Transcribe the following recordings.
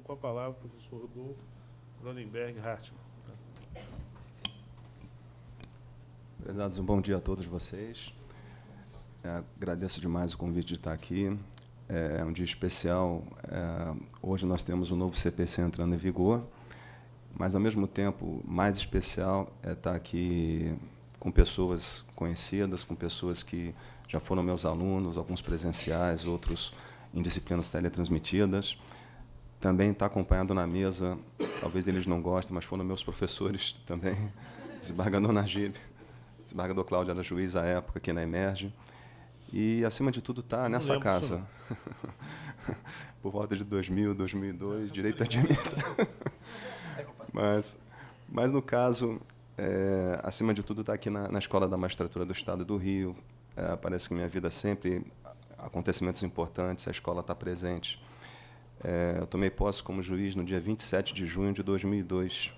Com a palavra, o professor Rodolfo Cronenberg Hartmann. Prezados, um bom dia a todos vocês. Agradeço demais o convite de estar aqui. É um dia especial. Hoje nós temos um novo CPC entrando em vigor, mas, ao mesmo tempo, mais especial é estar aqui com pessoas conhecidas, com pessoas que já foram meus alunos, alguns presenciais, outros em disciplinas teletransmitidas. Também está acompanhado na mesa, talvez eles não gostem, mas foram meus professores também, desembargador Najib, desembargador Cláudio era juiz à época aqui na Emerge, e, acima de tudo, está nessa casa. Por volta de 2000, 2002, direito administrativo. Mas, no caso, acima de tudo, está aqui na Escola da Magistratura do Estado do Rio. Parece que minha vida sempre, acontecimentos importantes, a escola está presente. Eu tomei posse como juiz no dia 27 de junho de 2002.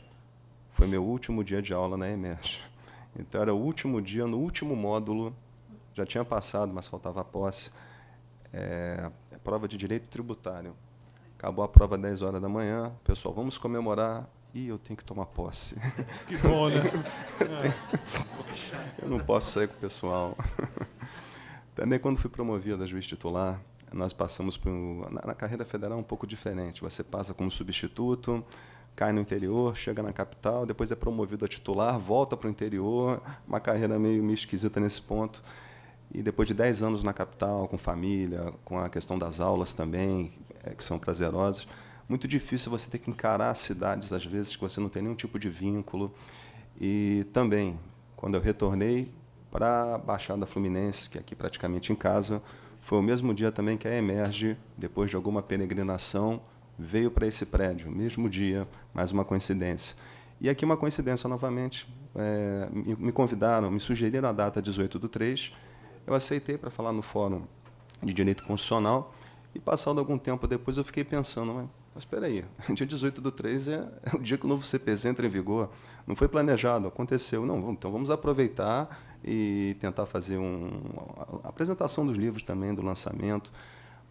Foi meu último dia de aula na Emerge. Então, era o último dia, no último módulo, já tinha passado, mas faltava a posse, prova de direito tributário. Acabou a prova às 10 horas da manhã, pessoal, vamos comemorar, e eu tenho que tomar posse. Que bom, né? Eu não posso sair com o pessoal. Também, quando fui promovido a juiz titular, nós passamos na carreira federal um pouco diferente. Você passa como substituto, cai no interior, chega na capital, depois é promovido a titular, volta para o interior, uma carreira meio esquisita nesse ponto. E depois de 10 anos na capital, com família, com a questão das aulas também, que são prazerosas, muito difícil você ter que encarar cidades, às vezes, que você não tem nenhum tipo de vínculo. E também, quando eu retornei para a Baixada Fluminense, que é aqui praticamente em casa, foi o mesmo dia também que a Emerge, depois de alguma peregrinação, veio para esse prédio, mesmo dia, mais uma coincidência. E aqui uma coincidência novamente, me convidaram, me sugeriram a data 18/3, eu aceitei para falar no Fórum de Direito Constitucional, e, passado algum tempo depois, eu fiquei pensando, mas espera aí, dia 18/3 é o dia que o novo CPC entra em vigor, não foi planejado, aconteceu. Não, então vamos aproveitar e tentar fazer a apresentação dos livros também, do lançamento,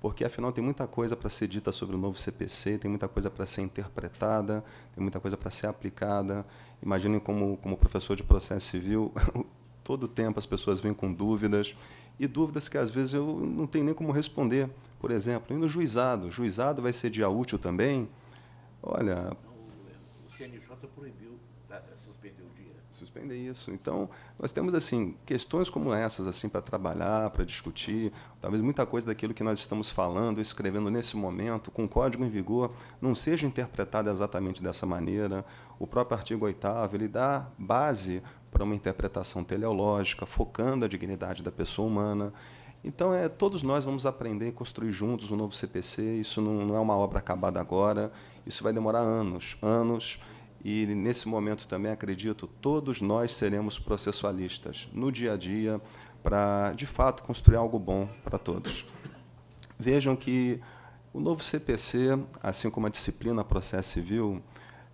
porque, afinal, tem muita coisa para ser dita sobre o novo CPC, tem muita coisa para ser interpretada, tem muita coisa para ser aplicada. Imaginem como professor de processo civil, todo o tempo as pessoas vêm com dúvidas, e dúvidas que, às vezes, eu não tenho nem como responder. Por exemplo, e no juizado? O juizado vai ser dia útil também? Olha... O CNJ proibiu suspender o dia. Suspender isso. Então, nós temos assim questões como essas assim para trabalhar, para discutir. Talvez muita coisa daquilo que nós estamos falando, escrevendo nesse momento, com o código em vigor, não seja interpretada exatamente dessa maneira. O próprio artigo 8º, ele dá base para uma interpretação teleológica, focando a dignidade da pessoa humana. Então, todos nós vamos aprender e construir juntos um novo CPC. Isso não é uma obra acabada agora, isso vai demorar anos, e, nesse momento, também acredito, todos nós seremos processualistas no dia a dia para, de fato, construir algo bom para todos. Vejam que o novo CPC, assim como a disciplina Processo Civil,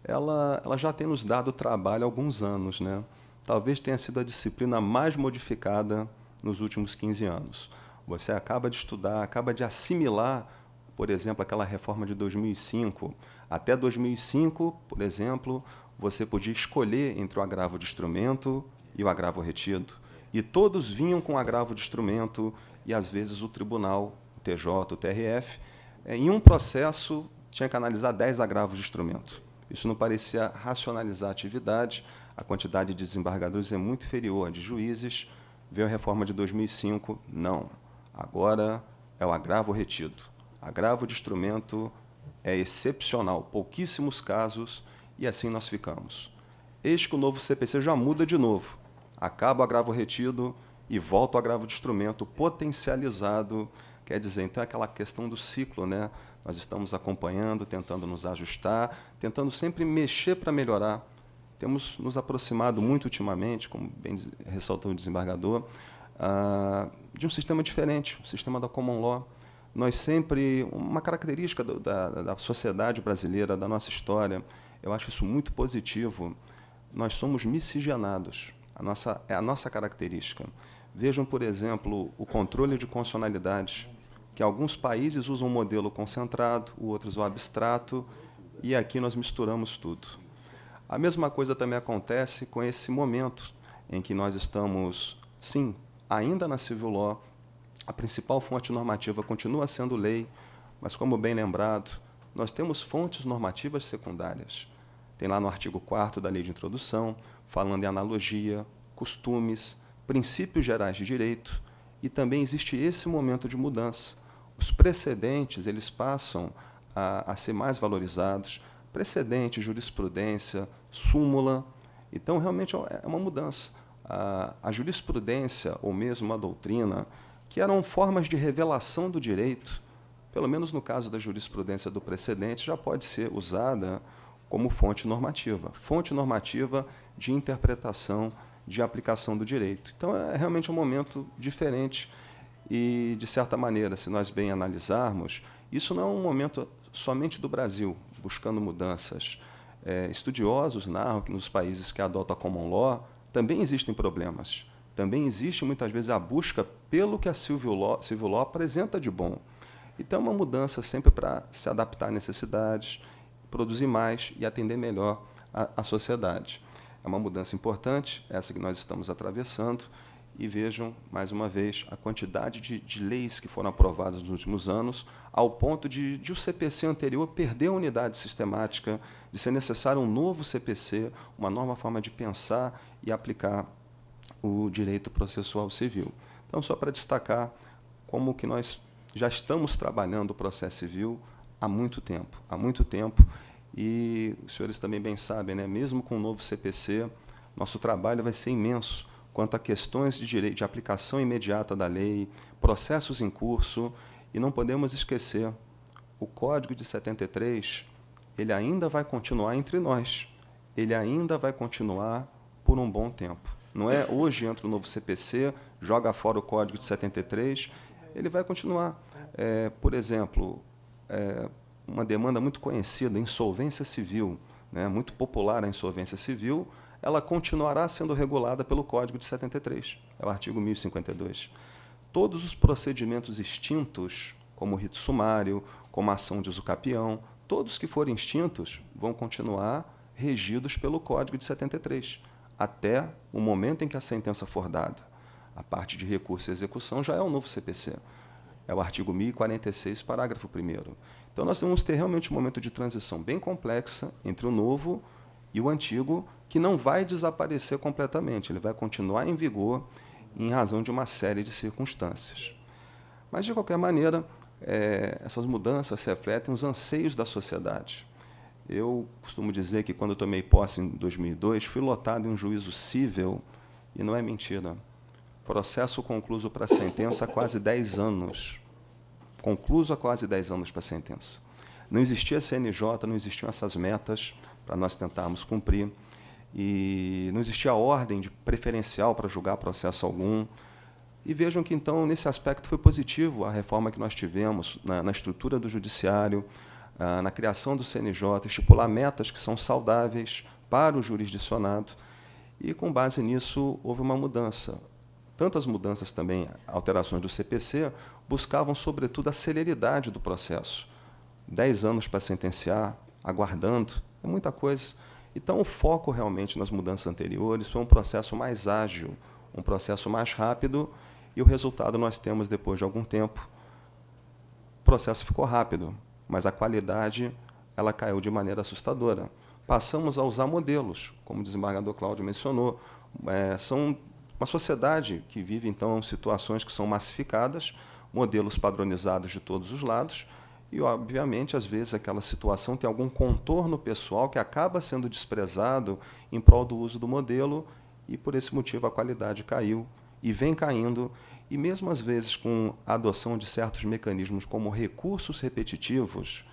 ela já tem nos dado trabalho há alguns anos, né? Talvez tenha sido a disciplina mais modificada nos últimos 15 anos. Você acaba de estudar, acaba de assimilar, por exemplo, aquela reforma de 2005. Até 2005, por exemplo, você podia escolher entre o agravo de instrumento e o agravo retido. E todos vinham com agravo de instrumento, e, às vezes, o tribunal, o TJ, o TRF, em um processo, tinha que analisar 10 agravos de instrumento. Isso não parecia racionalizar a atividade, a quantidade de desembargadores é muito inferior à de juízes. Veio a reforma de 2005, não. Agora é o agravo retido. Agravo de instrumento é excepcional, pouquíssimos casos, e assim nós ficamos. eis que o novo CPC já muda de novo. Acaba o agravo retido e volta o agravo de instrumento potencializado. Quer dizer, então, é aquela questão do ciclo, né? Nós estamos acompanhando, tentando nos ajustar, tentando sempre mexer para melhorar. Temos nos aproximado muito ultimamente, como bem ressaltou o desembargador, de um sistema diferente, o sistema da Common Law. Nós sempre, uma característica da sociedade brasileira, da nossa história, eu acho isso muito positivo, nós somos miscigenados, é a nossa característica. Vejam, por exemplo, o controle de constitucionalidade, que alguns países usam um modelo concentrado, outros o abstrato, e aqui nós misturamos tudo. A mesma coisa também acontece com esse momento em que nós estamos, sim, ainda na civil law, a principal fonte normativa continua sendo lei, mas, como bem lembrado, nós temos fontes normativas secundárias. Tem lá no artigo 4º da Lei de Introdução, falando em analogia, costumes, princípios gerais de direito, e também existe esse momento de mudança. Os precedentes, eles passam a ser mais valorizados, precedente, jurisprudência, súmula. Então, realmente, é uma mudança. A jurisprudência, ou mesmo a doutrina, que eram formas de revelação do direito, pelo menos no caso da jurisprudência do precedente, já pode ser usada como fonte normativa de interpretação, de aplicação do direito. Então, é realmente um momento diferente e, de certa maneira, se nós bem analisarmos, isso não é um momento somente do Brasil, buscando mudanças. Estudiosos narram que nos países que adotam a Common Law também existem problemas. Também existe, muitas vezes, a busca pelo que a Civil Law apresenta de bom. Então, é uma mudança sempre para se adaptar às necessidades, produzir mais e atender melhor a sociedade. É uma mudança importante, essa que nós estamos atravessando, e vejam, mais uma vez, a quantidade de leis que foram aprovadas nos últimos anos, ao ponto de o CPC anterior perder a unidade sistemática, de ser necessário um novo CPC, uma nova forma de pensar e aplicar o direito processual civil. Então, só para destacar como que nós já estamos trabalhando o processo civil há muito tempo, e os senhores também bem sabem, né? Mesmo com o novo CPC, nosso trabalho vai ser imenso quanto a questões de direito, de aplicação imediata da lei, processos em curso, e não podemos esquecer, o Código de 73, ele ainda vai continuar entre nós, ele ainda vai continuar por um bom tempo. Não é hoje entra o novo CPC, joga fora o Código de 73, ele vai continuar. Por exemplo, uma demanda muito conhecida, insolvência civil, né, muito popular a insolvência civil, ela continuará sendo regulada pelo Código de 73, é o artigo 1052. Todos os procedimentos extintos, como o rito sumário, como a ação de usucapião, todos que forem extintos vão continuar regidos pelo Código de 73, até o momento em que a sentença for dada. A parte de recurso e execução já é o novo CPC, é o artigo 1046, parágrafo 1º. Então, nós vamos ter realmente um momento de transição bem complexa entre o novo e o antigo, que não vai desaparecer completamente, ele vai continuar em vigor em razão de uma série de circunstâncias. Mas, de qualquer maneira, essas mudanças refletem os anseios da sociedade. Eu costumo dizer que, quando eu tomei posse em 2002, fui lotado em um juízo cível, e não é mentira. Processo concluso para sentença há quase 10 anos. Concluso há quase 10 anos para a sentença. Não existia CNJ, não existiam essas metas para nós tentarmos cumprir, e não existia ordem de preferencial para julgar processo algum. E vejam que, então, nesse aspecto foi positivo a reforma que nós tivemos na estrutura do judiciário, na criação do CNJ, estipular metas que são saudáveis para o jurisdicionado, e, com base nisso, houve uma mudança. Tantas mudanças também, alterações do CPC, buscavam, sobretudo, a celeridade do processo. 10 anos para sentenciar, aguardando, é muita coisa. Então, o foco realmente nas mudanças anteriores foi um processo mais ágil, um processo mais rápido, e o resultado nós temos depois de algum tempo. O processo ficou rápido, mas a qualidade ela caiu de maneira assustadora. Passamos a usar modelos, como o desembargador Cláudio mencionou. São uma sociedade que vive, então, situações que são massificadas, modelos padronizados de todos os lados, e, obviamente, às vezes aquela situação tem algum contorno pessoal que acaba sendo desprezado em prol do uso do modelo e, por esse motivo, a qualidade caiu e vem caindo, e mesmo às vezes com a adoção de certos mecanismos como recursos repetitivos,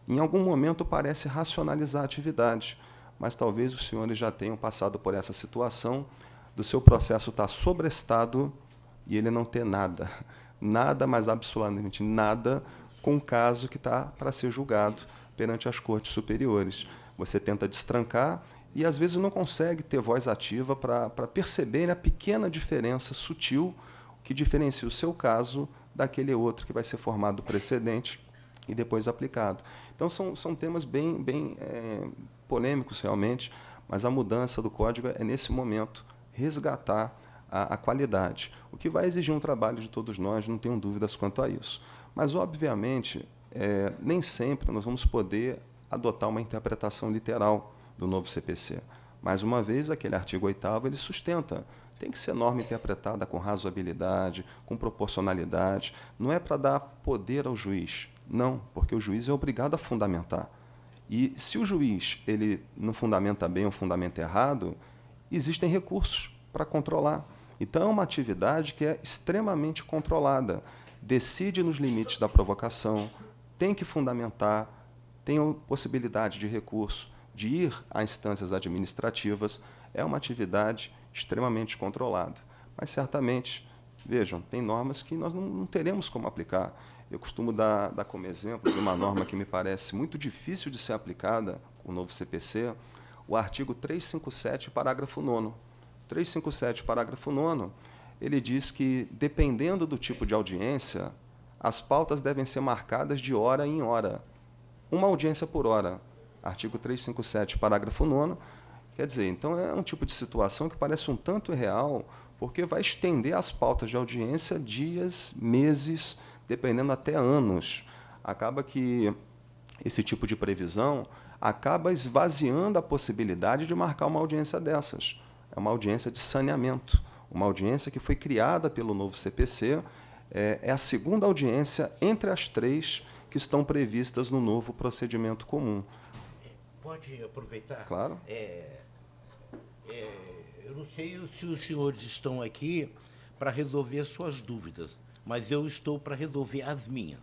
em algum momento parece racionalizar a atividade, mas talvez os senhores já tenham passado por essa situação do seu processo estar sobrestado e ele não ter nada, nada, mas absolutamente nada, com um caso que está para ser julgado perante as cortes superiores. Você tenta destrancar e, às vezes, não consegue ter voz ativa para perceber a pequena diferença sutil que diferencia o seu caso daquele outro que vai ser formado precedente e depois aplicado. Então, são temas bem polêmicos, realmente, mas a mudança do código é, nesse momento, resgatar a qualidade, o que vai exigir um trabalho de todos nós, não tenho dúvidas quanto a isso. Mas, obviamente, nem sempre nós vamos poder adotar uma interpretação literal do novo CPC. Mais uma vez, aquele artigo 8º ele sustenta. Tem que ser norma interpretada com razoabilidade, com proporcionalidade. Não é para dar poder ao juiz. Não, porque o juiz é obrigado a fundamentar. E se o juiz ele não fundamenta bem ou fundamenta errado, existem recursos para controlar. Então, é uma atividade que é extremamente controlada. Decide nos limites da provocação, tem que fundamentar, tem possibilidade de recurso, de ir a instâncias administrativas. É uma atividade extremamente controlada. Mas, certamente, vejam, tem normas que nós não teremos como aplicar. Eu costumo dar como exemplo de uma norma que me parece muito difícil de ser aplicada, o novo CPC, o artigo 357, parágrafo 9º. 357, parágrafo 9º, ele diz que, dependendo do tipo de audiência, as pautas devem ser marcadas de hora em hora. Uma audiência por hora. Artigo 357, parágrafo 9º. Quer dizer, então é um tipo de situação que parece um tanto irreal, porque vai estender as pautas de audiência dias, meses, dependendo até anos. Acaba que esse tipo de previsão acaba esvaziando a possibilidade de marcar uma audiência dessas. É uma audiência de saneamento, uma audiência que foi criada pelo novo CPC, é a segunda audiência entre as 3 que estão previstas no novo procedimento comum. Pode aproveitar? Claro. Eu não sei se os senhores estão aqui para resolver suas dúvidas, mas eu estou para resolver as minhas.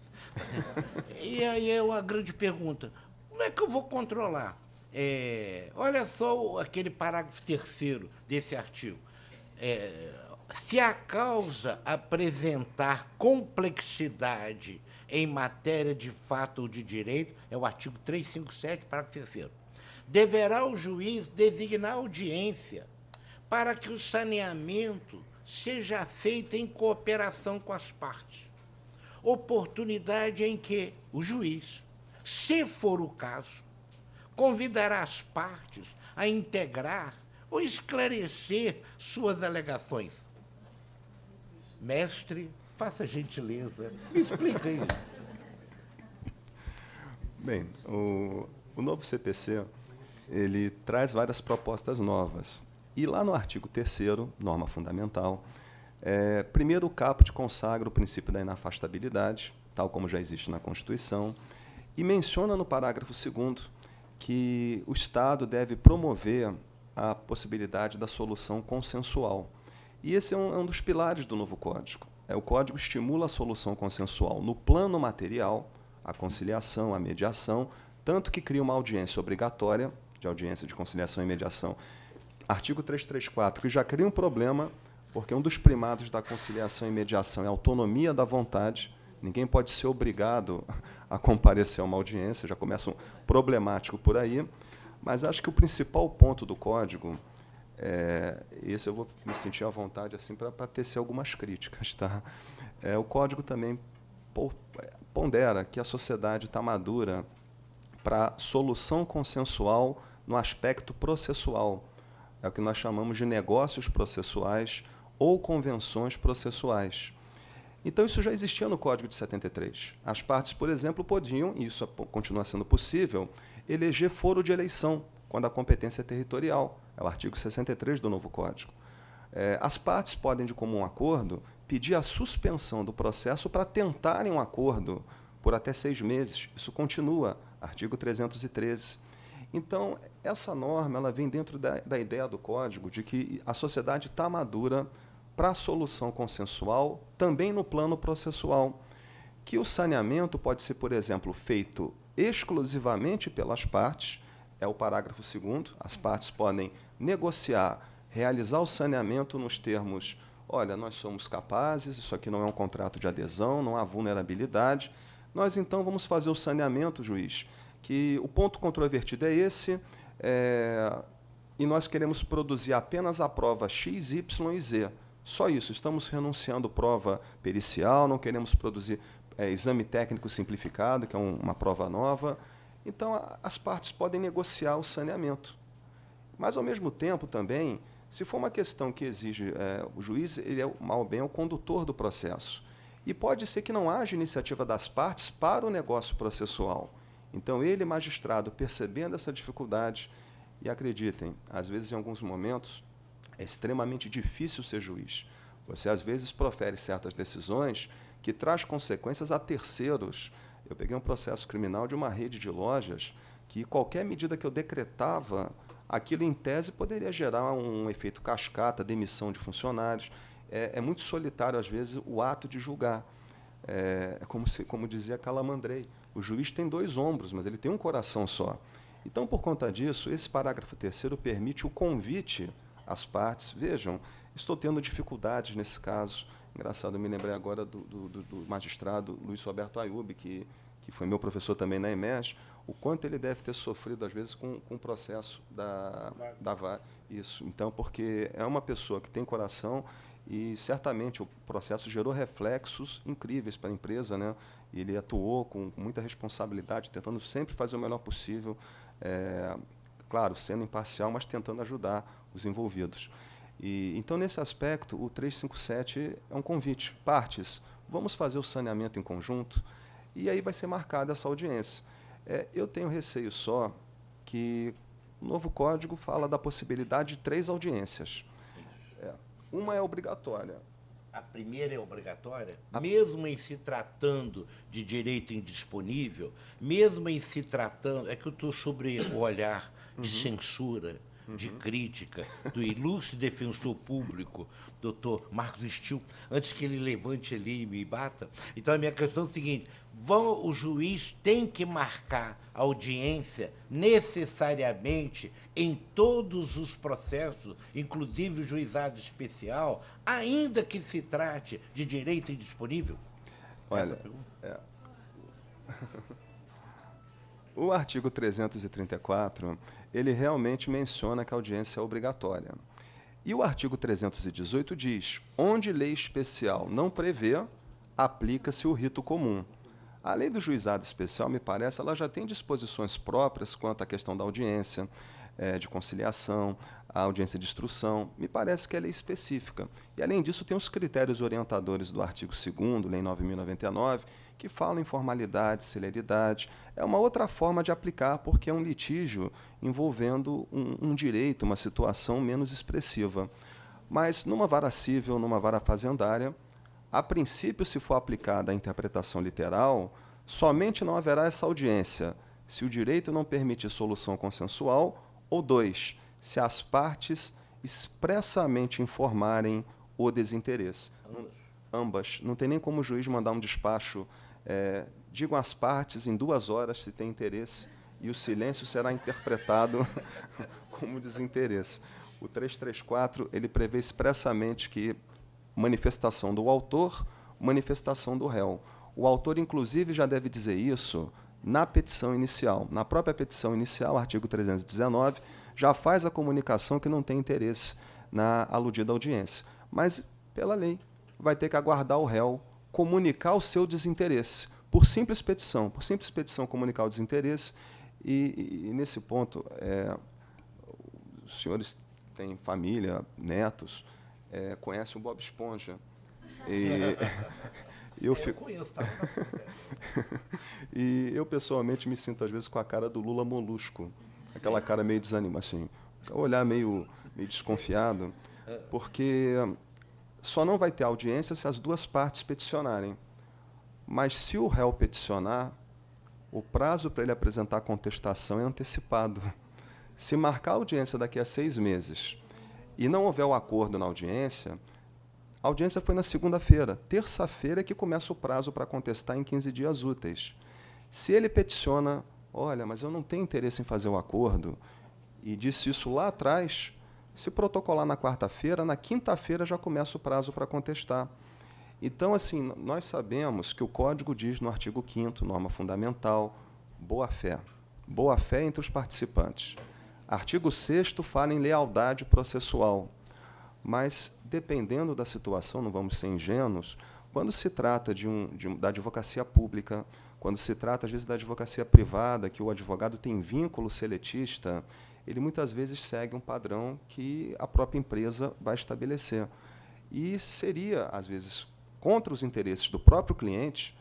E aí é uma grande pergunta, como é que eu vou controlar? Olha só aquele parágrafo 3º desse artigo. Se a causa apresentar complexidade em matéria de fato ou de direito, é o artigo 357, parágrafo 3º, deverá o juiz designar audiência para que o saneamento seja feito em cooperação com as partes. Oportunidade em que o juiz, se for o caso, convidará as partes a integrar ou esclarecer suas alegações. Mestre, faça a gentileza, me explica isso. Bem, o novo CPC ele traz várias propostas novas. E lá no artigo 3º, norma fundamental, primeiro o caput consagra o princípio da inafastabilidade, tal como já existe na Constituição, e menciona no parágrafo 2º que o Estado deve promover a possibilidade da solução consensual. E esse é um dos pilares do novo Código. O Código estimula a solução consensual no plano material, a conciliação, a mediação, tanto que cria uma audiência obrigatória, de audiência de conciliação e mediação, artigo 334, que já cria um problema, porque um dos primados da conciliação e mediação é a autonomia da vontade. Ninguém pode ser obrigado a comparecer a uma audiência, já começa um problemático por aí. Mas acho que o principal ponto do Código, esse eu vou me sentir à vontade assim, para tecer algumas críticas. Tá? O Código também pondera que a sociedade está madura para solução consensual no aspecto processual. É o que nós chamamos de negócios processuais ou convenções processuais. Então, isso já existia no Código de 73. As partes, por exemplo, podiam, e isso continua sendo possível, eleger foro de eleição, quando a competência é territorial. É o artigo 63 do novo Código. As partes podem, de comum acordo, pedir a suspensão do processo para tentarem um acordo, por até 6 meses. Isso continua, artigo 313. Então, essa norma ela vem dentro da ideia do Código de que a sociedade está madura para a solução consensual, também no plano processual, que o saneamento pode ser, por exemplo, feito exclusivamente pelas partes, é o parágrafo 2º, as partes podem negociar, realizar o saneamento nos termos, olha, nós somos capazes, isso aqui não é um contrato de adesão, não há vulnerabilidade, nós então vamos fazer o saneamento, juiz, que o ponto controvertido é esse, e nós queremos produzir apenas a prova X, Y e Z. Só isso, estamos renunciando prova pericial, não queremos produzir exame técnico simplificado, que é uma prova nova. Então, as partes podem negociar o saneamento. Mas, ao mesmo tempo, também, se for uma questão que exige o juiz, ele é, mal ou bem, é o condutor do processo. E pode ser que não haja iniciativa das partes para o negócio processual. Então, ele, magistrado, percebendo essa dificuldade, e acreditem, às vezes, em alguns momentos, é extremamente difícil ser juiz. Você, às vezes, profere certas decisões que traz consequências a terceiros. Eu peguei um processo criminal de uma rede de lojas que qualquer medida que eu decretava, aquilo, em tese, poderia gerar um efeito cascata, demissão de funcionários. É muito solitário, às vezes, o ato de julgar. Como dizia Calamandrei, o juiz tem 2 ombros, mas ele tem um coração só. Então, por conta disso, esse parágrafo 3º permite o convite às partes. Vejam, estou tendo dificuldades nesse caso. Engraçado, eu me lembrei agora do magistrado Luiz Roberto Ayub, que foi meu professor também na EMES, o quanto ele deve ter sofrido, às vezes, com o processo da VAR. Isso. Então, porque é uma pessoa que tem coração e, certamente, o processo gerou reflexos incríveis para a empresa, né? Ele atuou com muita responsabilidade, tentando sempre fazer o melhor possível, claro, sendo imparcial, mas tentando ajudar os envolvidos. Então, nesse aspecto, o 357 é um convite. Partes, vamos fazer o saneamento em conjunto, e aí vai ser marcada essa audiência. Eu tenho receio só que o novo código fala da possibilidade de 3 audiências. Uma é obrigatória. A primeira é obrigatória? Mesmo em se tratando de direito indisponível, mesmo em se tratando... É que eu estou sobre o olhar de censura, de crítica, do ilustre defensor público, doutor Marcos Stil, antes que ele levante ali e me bata. Então, a minha questão é a seguinte: o juiz tem que marcar audiência necessariamente em todos os processos, inclusive o juizado especial, ainda que se trate de direito indisponível? Olha, o artigo 334, ele realmente menciona que a audiência é obrigatória. E o artigo 318 diz: onde lei especial não prevê, aplica-se o rito comum. A lei do juizado especial, me parece, ela já tem disposições próprias quanto à questão da audiência, de conciliação, a audiência de instrução. Me parece que ela é específica. E, além disso, tem os critérios orientadores do artigo 2º, Lei 9.099, que falam em formalidade, celeridade. É uma outra forma de aplicar, porque é um litígio envolvendo um direito, uma situação menos expressiva. Mas, numa vara civil, numa vara fazendária, a princípio, se for aplicada a interpretação literal, somente não haverá essa audiência se o direito não permitir solução consensual, ou 2, se as partes expressamente informarem o desinteresse. Ambas. Não tem nem como o juiz mandar um despacho, digam às partes em 2 horas se tem interesse, e o silêncio será interpretado como desinteresse. O 334, ele prevê expressamente que manifestação do autor, manifestação do réu. O autor, inclusive, já deve dizer isso na petição inicial. Na própria petição inicial, artigo 319, já faz a comunicação que não tem interesse na aludida audiência. Mas, pela lei, vai ter que aguardar o réu comunicar o seu desinteresse, por simples petição comunicar o desinteresse. E nesse ponto, os senhores têm família, netos, conhecem o Bob Esponja. Eu conheço, tá? E eu, pessoalmente, me sinto, às vezes, com a cara do Lula Molusco. Aquela cara meio desanimada, assim, olhar meio desconfiado, porque só não vai ter audiência se as 2 partes peticionarem. Mas, se o réu peticionar, o prazo para ele apresentar a contestação é antecipado. Se marcar a audiência daqui a 6 meses e não houver o acordo na audiência, a audiência foi na segunda-feira. Terça-feira é que começa o prazo para contestar em 15 dias úteis. Se ele peticiona, olha, mas eu não tenho interesse em fazer o acordo, e disse isso lá atrás, se protocolar na quarta-feira, na quinta-feira já começa o prazo para contestar. Então, assim, nós sabemos que o Código diz no artigo 5º, norma fundamental, boa-fé. Boa-fé entre os participantes. Artigo 6º fala em lealdade processual. Mas, dependendo da situação, não vamos ser ingênuos, quando se trata da advocacia pública, quando se trata, às vezes, da advocacia privada, que o advogado tem vínculo seletista, ele muitas vezes segue um padrão que a própria empresa vai estabelecer. E seria, às vezes, contra os interesses do próprio cliente,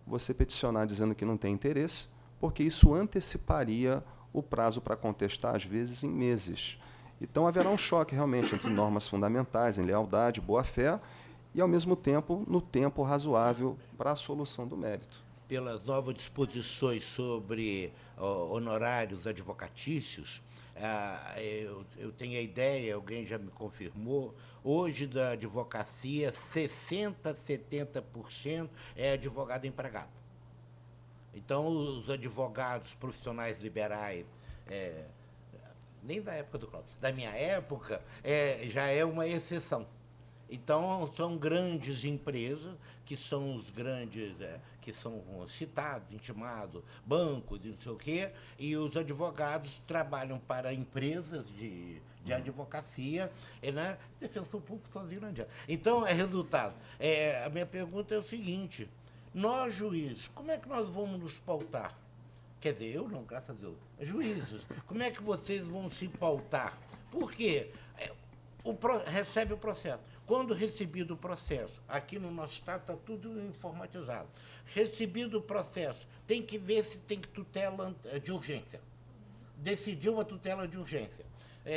você peticionar dizendo que não tem interesse, porque isso anteciparia o prazo para contestar, às vezes, em meses. Então, haverá um choque, realmente, entre normas fundamentais, em lealdade, boa-fé, e, ao mesmo tempo, no tempo razoável para a solução do mérito. Pelas novas disposições sobre honorários advocatícios, eu tenho a ideia, alguém já me confirmou, hoje da advocacia, 60%, 70% é advogado empregado. Então, os advogados profissionais liberais, nem da época do Cláudio, da minha época, já é uma exceção. Então, são grandes empresas, que são os grandes, que são citados, intimados, bancos, não sei o quê, e os advogados trabalham para empresas de advocacia, né? Defensor público sozinho não adianta. Então, resultado. A minha pergunta é o seguinte, nós, juízes, como é que nós vamos nos pautar? Quer dizer, eu não, graças a Deus. Juízes, como é que vocês vão se pautar? Por quê? Recebe o processo. Quando recebido o processo, aqui no nosso estado está tudo informatizado. Recebido o processo, tem que ver se tem tutela de urgência. Decidiu a tutela de urgência.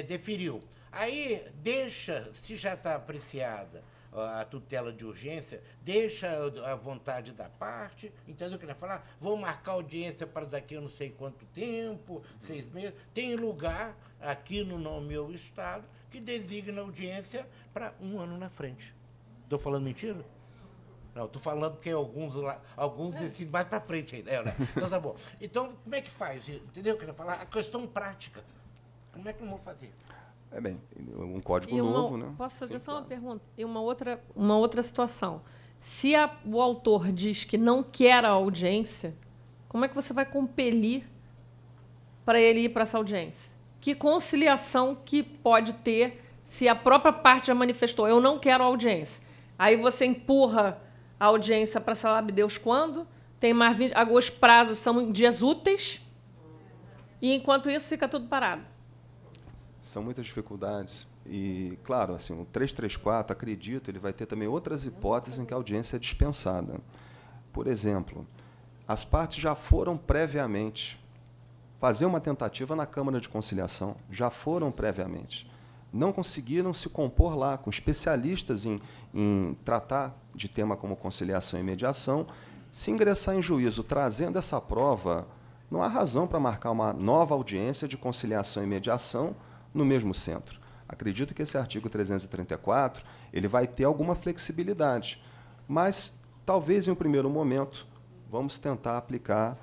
Deferiu. Aí deixa, se já está apreciada a tutela de urgência, deixa a vontade da parte, entendeu o que ele vai falar? Vou marcar audiência para daqui eu não sei quanto tempo, 6 meses. Tem lugar aqui no meu estado que designa audiência para 1 ano na frente. Estou falando mentira? Não, estou falando que alguns decidem mais para frente ainda. Né? Então tá bom. Então, como é que faz? Entendeu o que ele vai falar? A questão prática. Como é que eu vou fazer? Bem, um código novo, né? Posso fazer só uma pergunta? E uma outra situação. Se o autor diz que não quer a audiência, como é que você vai compelir para ele ir para essa audiência? Que conciliação que pode ter se a própria parte já manifestou, eu não quero a audiência? Aí você empurra a audiência para sabe Deus quando, tem mais 20, os prazos são em dias úteis, e enquanto isso fica tudo parado. São muitas dificuldades. E, claro, assim, o 334, acredito, ele vai ter também outras hipóteses em que a audiência é dispensada. Por exemplo, as partes já foram previamente fazer uma tentativa na Câmara de Conciliação, já foram previamente. Não conseguiram se compor lá, com especialistas em tratar de tema como conciliação e mediação, se ingressar em juízo trazendo essa prova, não há razão para marcar uma nova audiência de conciliação e mediação no mesmo centro. Acredito que esse artigo 334 ele vai ter alguma flexibilidade, mas talvez em um primeiro momento vamos tentar aplicar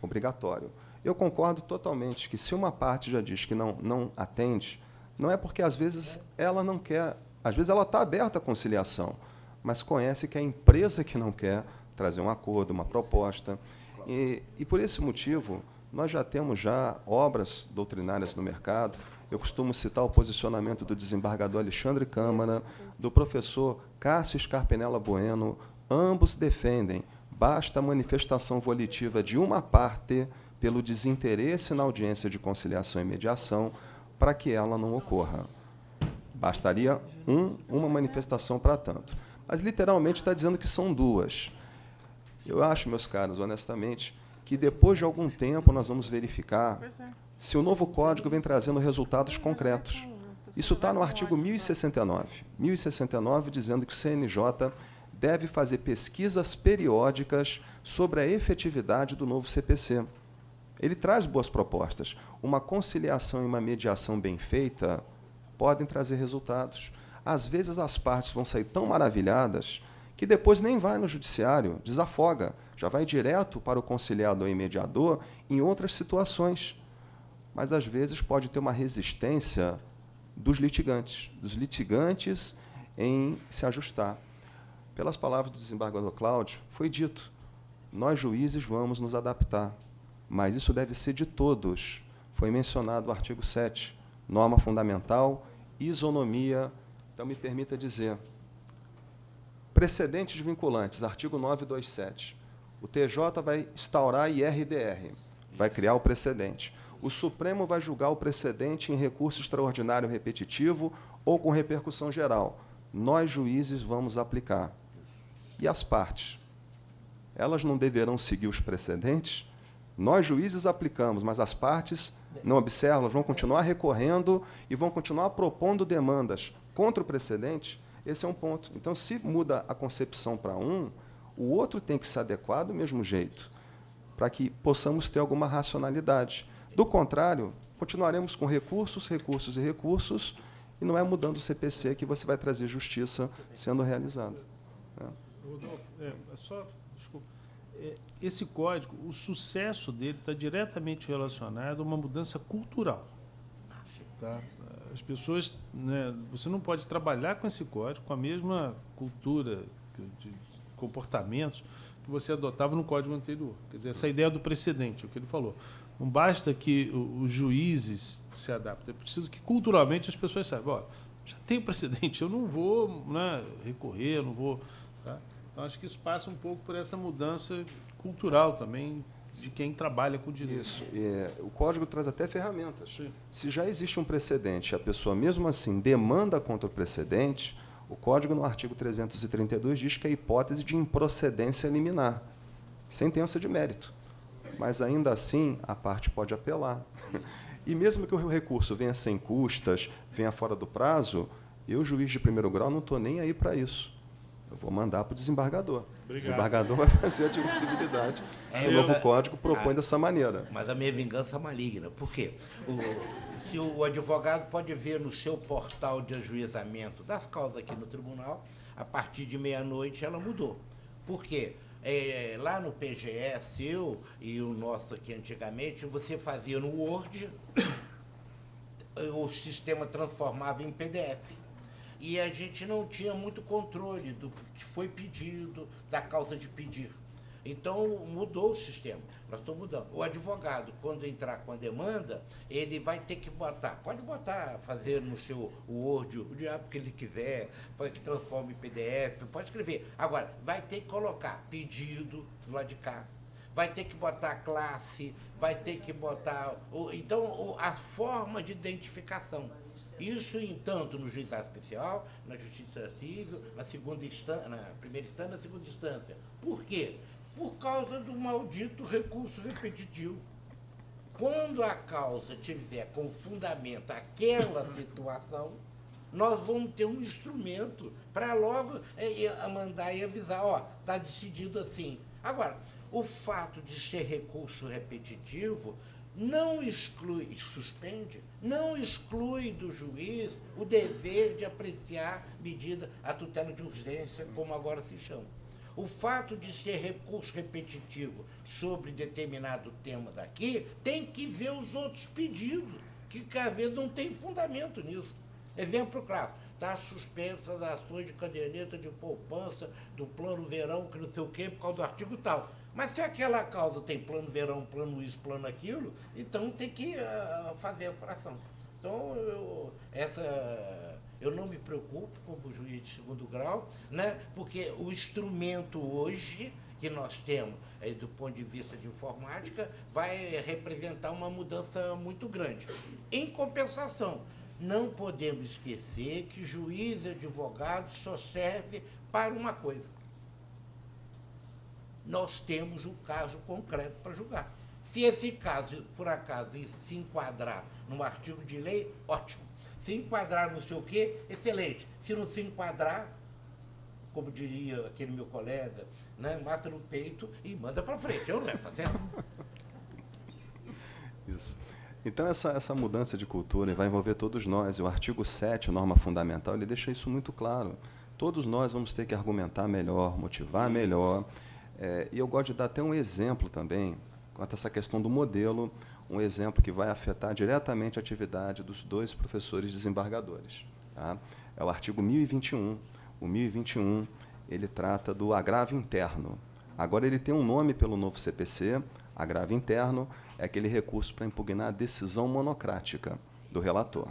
obrigatório. Eu concordo totalmente que se uma parte já diz que não atende, não é porque às vezes ela não quer, às vezes ela está aberta à conciliação, mas conhece que é a empresa que não quer trazer um acordo, uma proposta. E por esse motivo, nós já temos obras doutrinárias no mercado. Eu costumo citar o posicionamento do desembargador Alexandre Câmara, do professor Cássio Scarpinella Bueno. Ambos defendem, basta a manifestação volitiva de uma parte pelo desinteresse na audiência de conciliação e mediação para que ela não ocorra. Bastaria uma manifestação para tanto. Mas, literalmente, está dizendo que são 2. Eu acho, meus caros, honestamente, que depois de algum tempo nós vamos verificar se o novo código vem trazendo resultados concretos. Isso está no artigo 1069. 1069 dizendo que o CNJ deve fazer pesquisas periódicas sobre a efetividade do novo CPC. Ele traz boas propostas. Uma conciliação e uma mediação bem feita podem trazer resultados. Às vezes as partes vão sair tão maravilhadas que depois nem vai no judiciário, desafoga, já vai direto para o conciliador e mediador em outras situações. Mas às vezes pode ter uma resistência dos litigantes em se ajustar. Pelas palavras do desembargador Cláudio, foi dito, nós juízes vamos nos adaptar, mas isso deve ser de todos. Foi mencionado o artigo 7º, norma fundamental, isonomia. Então, me permita dizer, precedentes vinculantes, artigo 927. O TJ vai instaurar IRDR, vai criar o precedente. O Supremo vai julgar o precedente em recurso extraordinário repetitivo ou com repercussão geral. Nós, juízes, vamos aplicar. E as partes? Elas não deverão seguir os precedentes? Nós, juízes, aplicamos, mas as partes não observam, elas vão continuar recorrendo e vão continuar propondo demandas contra o precedente. Esse é um ponto. Então, se muda a concepção para um, o outro tem que se adequar do mesmo jeito, para que possamos ter alguma racionalidade. Do contrário, continuaremos com recursos, e não é mudando o CPC que você vai trazer justiça sendo realizada. Rodolfo, desculpa. Esse código, o sucesso dele está diretamente relacionado a uma mudança cultural. Tá? As pessoas, né, você não pode trabalhar com esse código com a mesma cultura de comportamentos que você adotava no código anterior. Quer dizer, essa ideia do precedente, é o que ele falou. Não basta que os juízes se adaptem, é preciso que culturalmente as pessoas saibam, ó, já tem precedente, eu não vou, né, recorrer, eu não vou... Tá? Então, acho que isso passa um pouco por essa mudança cultural também de quem trabalha com direito. Isso. O código traz até ferramentas. Sim. Se já existe um precedente e a pessoa, mesmo assim, demanda contra o precedente, o código, no artigo 332, diz que é hipótese de improcedência liminar, sentença de mérito. Mas, ainda assim, a parte pode apelar. E mesmo que o recurso venha sem custas, venha fora do prazo, eu, juiz de primeiro grau, não estou nem aí para isso. Eu vou mandar para o desembargador. Obrigado. O desembargador vai fazer a admissibilidade. O novo código propõe dessa maneira. Mas a minha vingança é maligna. Por quê? Se o advogado pode ver no seu portal de ajuizamento das causas aqui no tribunal, a partir de meia-noite ela mudou. Por quê? Lá no PGE, seu e o nosso aqui antigamente, você fazia no Word, o sistema transformava em PDF. E a gente não tinha muito controle do que foi pedido, da causa de pedir. Então, mudou o sistema. Nós estamos mudando. O advogado, quando entrar com a demanda, ele vai ter que pode fazer no seu Word, o diabo que ele quiser, que transforme em PDF, pode escrever. Agora, vai ter que colocar pedido do lado de cá, vai ter que botar classe, vai ter que botar... Então, a forma de identificação. Isso, entanto, no juizado especial, na justiça civil, na primeira instância, na segunda instância. Por quê? Por causa do maldito recurso repetitivo. Quando a causa tiver com fundamento aquela situação, nós vamos ter um instrumento para logo mandar e avisar, ó, está decidido assim. Agora, o fato de ser recurso repetitivo não exclui, não exclui do juiz o dever de apreciar a tutela de urgência, como agora se chama. O fato de ser recurso repetitivo sobre determinado tema daqui, tem que ver os outros pedidos, que às vezes não tem fundamento nisso. Exemplo claro, está suspensa das ações de caderneta de poupança do plano verão, que não sei o quê, por causa do artigo tal. Mas se aquela causa tem plano verão, plano isso, plano aquilo, então tem que fazer a operação. Então, eu não me preocupo como juiz de segundo grau, né? Porque o instrumento hoje que nós temos, do ponto de vista de informática, vai representar uma mudança muito grande. Em compensação, não podemos esquecer que juiz e advogado só serve para uma coisa. Nós temos um caso concreto para julgar. Se esse caso, por acaso, se enquadrar num artigo de lei, ótimo. Se enquadrar não sei o quê, excelente. Se não se enquadrar, como diria aquele meu colega, né? Mata no peito e manda para frente. Eu não é, tá certo? Isso. Então, essa mudança de cultura vai envolver todos nós. E o artigo 7, norma fundamental, ele deixa isso muito claro. Todos nós vamos ter que argumentar melhor, motivar melhor. E eu gosto de dar até um exemplo também, quanto a essa questão do modelo, um exemplo que vai afetar diretamente a atividade dos 2 professores desembargadores. Tá? É o artigo 1021. O 1021, ele trata do agravo interno. Agora, ele tem um nome pelo novo CPC. Agravo interno é aquele recurso para impugnar a decisão monocrática do relator.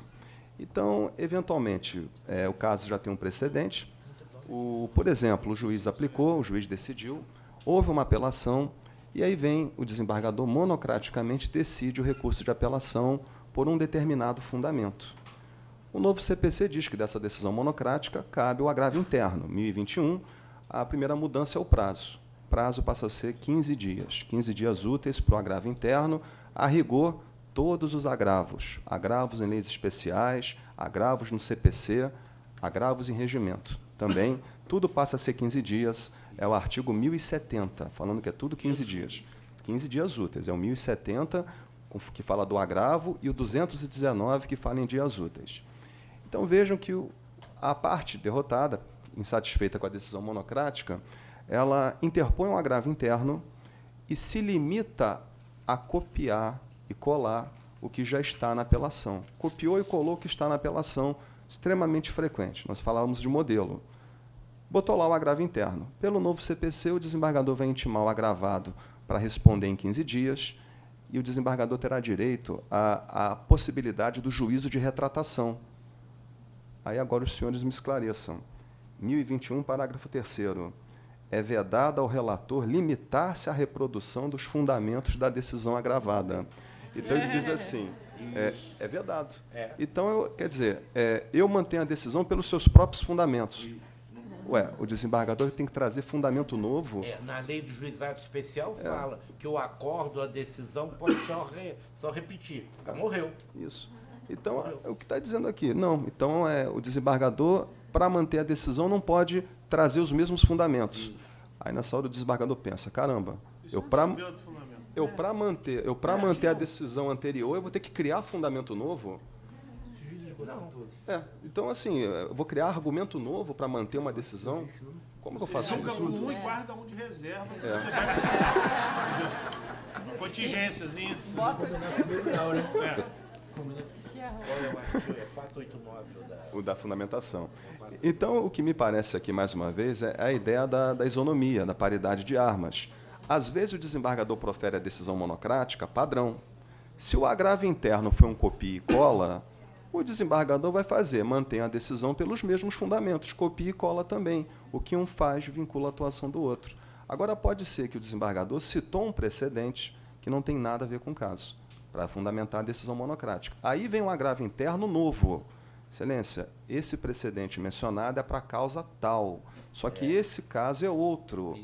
Então, eventualmente, o caso já tem um precedente. Por exemplo, o juiz aplicou, o juiz decidiu, houve uma apelação, e aí vem o desembargador monocraticamente decide o recurso de apelação por um determinado fundamento. O novo CPC diz que dessa decisão monocrática cabe o agravo interno. 1021, a primeira mudança é o prazo. O prazo passa a ser 15 dias. 15 dias úteis para o agravo interno. A rigor, todos os agravos. Agravos em leis especiais, agravos no CPC, agravos em regimento. Também, tudo passa a ser 15 dias. É o artigo 1070, falando que é tudo 15 dias. 15 dias úteis. É o 1070, que fala do agravo, e o 219, que fala em dias úteis. Então, vejam que a parte derrotada, insatisfeita com a decisão monocrática, ela interpõe um agravo interno e se limita a copiar e colar o que já está na apelação. Copiou e colou o que está na apelação, extremamente frequente. Nós falávamos de modelo. Botou lá o agravo interno. Pelo novo CPC, o desembargador vai intimar o agravado para responder em 15 dias e o desembargador terá direito à possibilidade do juízo de retratação. Aí agora os senhores me esclareçam. 1021, parágrafo 3º. É vedado ao relator limitar-se à reprodução dos fundamentos da decisão agravada. Então, ele diz assim, é vedado. Então, quer dizer, eu mantenho a decisão pelos seus próprios fundamentos. Ué, o desembargador tem que trazer fundamento novo. Na lei do juizado especial fala que o acordo, a decisão, pode só repetir. Morreu. Isso. Então, é o que está dizendo aqui. Não, então, o desembargador, para manter a decisão, não pode trazer os mesmos fundamentos. Aí, nessa hora, o desembargador pensa, caramba, eu para manter a decisão anterior, eu vou ter que criar fundamento novo? Então, assim, eu vou criar argumento novo para manter uma decisão? Como que eu faço isso? Você um e guarda um de reserva. Você vai precisar. Contingênciazinha. Bota Olha, o artigo 489 o da fundamentação. Então, o que me parece aqui, mais uma vez, é a ideia da isonomia, da paridade de armas. Às vezes, o desembargador profere a decisão monocrática padrão. Se o agravo interno foi um copia e cola, o desembargador vai mantém a decisão pelos mesmos fundamentos, copia e cola também. O que um faz vincula a atuação do outro. Agora, pode ser que o desembargador citou um precedente que não tem nada a ver com o caso, para fundamentar a decisão monocrática. Aí vem um agravo interno novo. Excelência, esse precedente mencionado é para causa tal, só que esse caso é outro.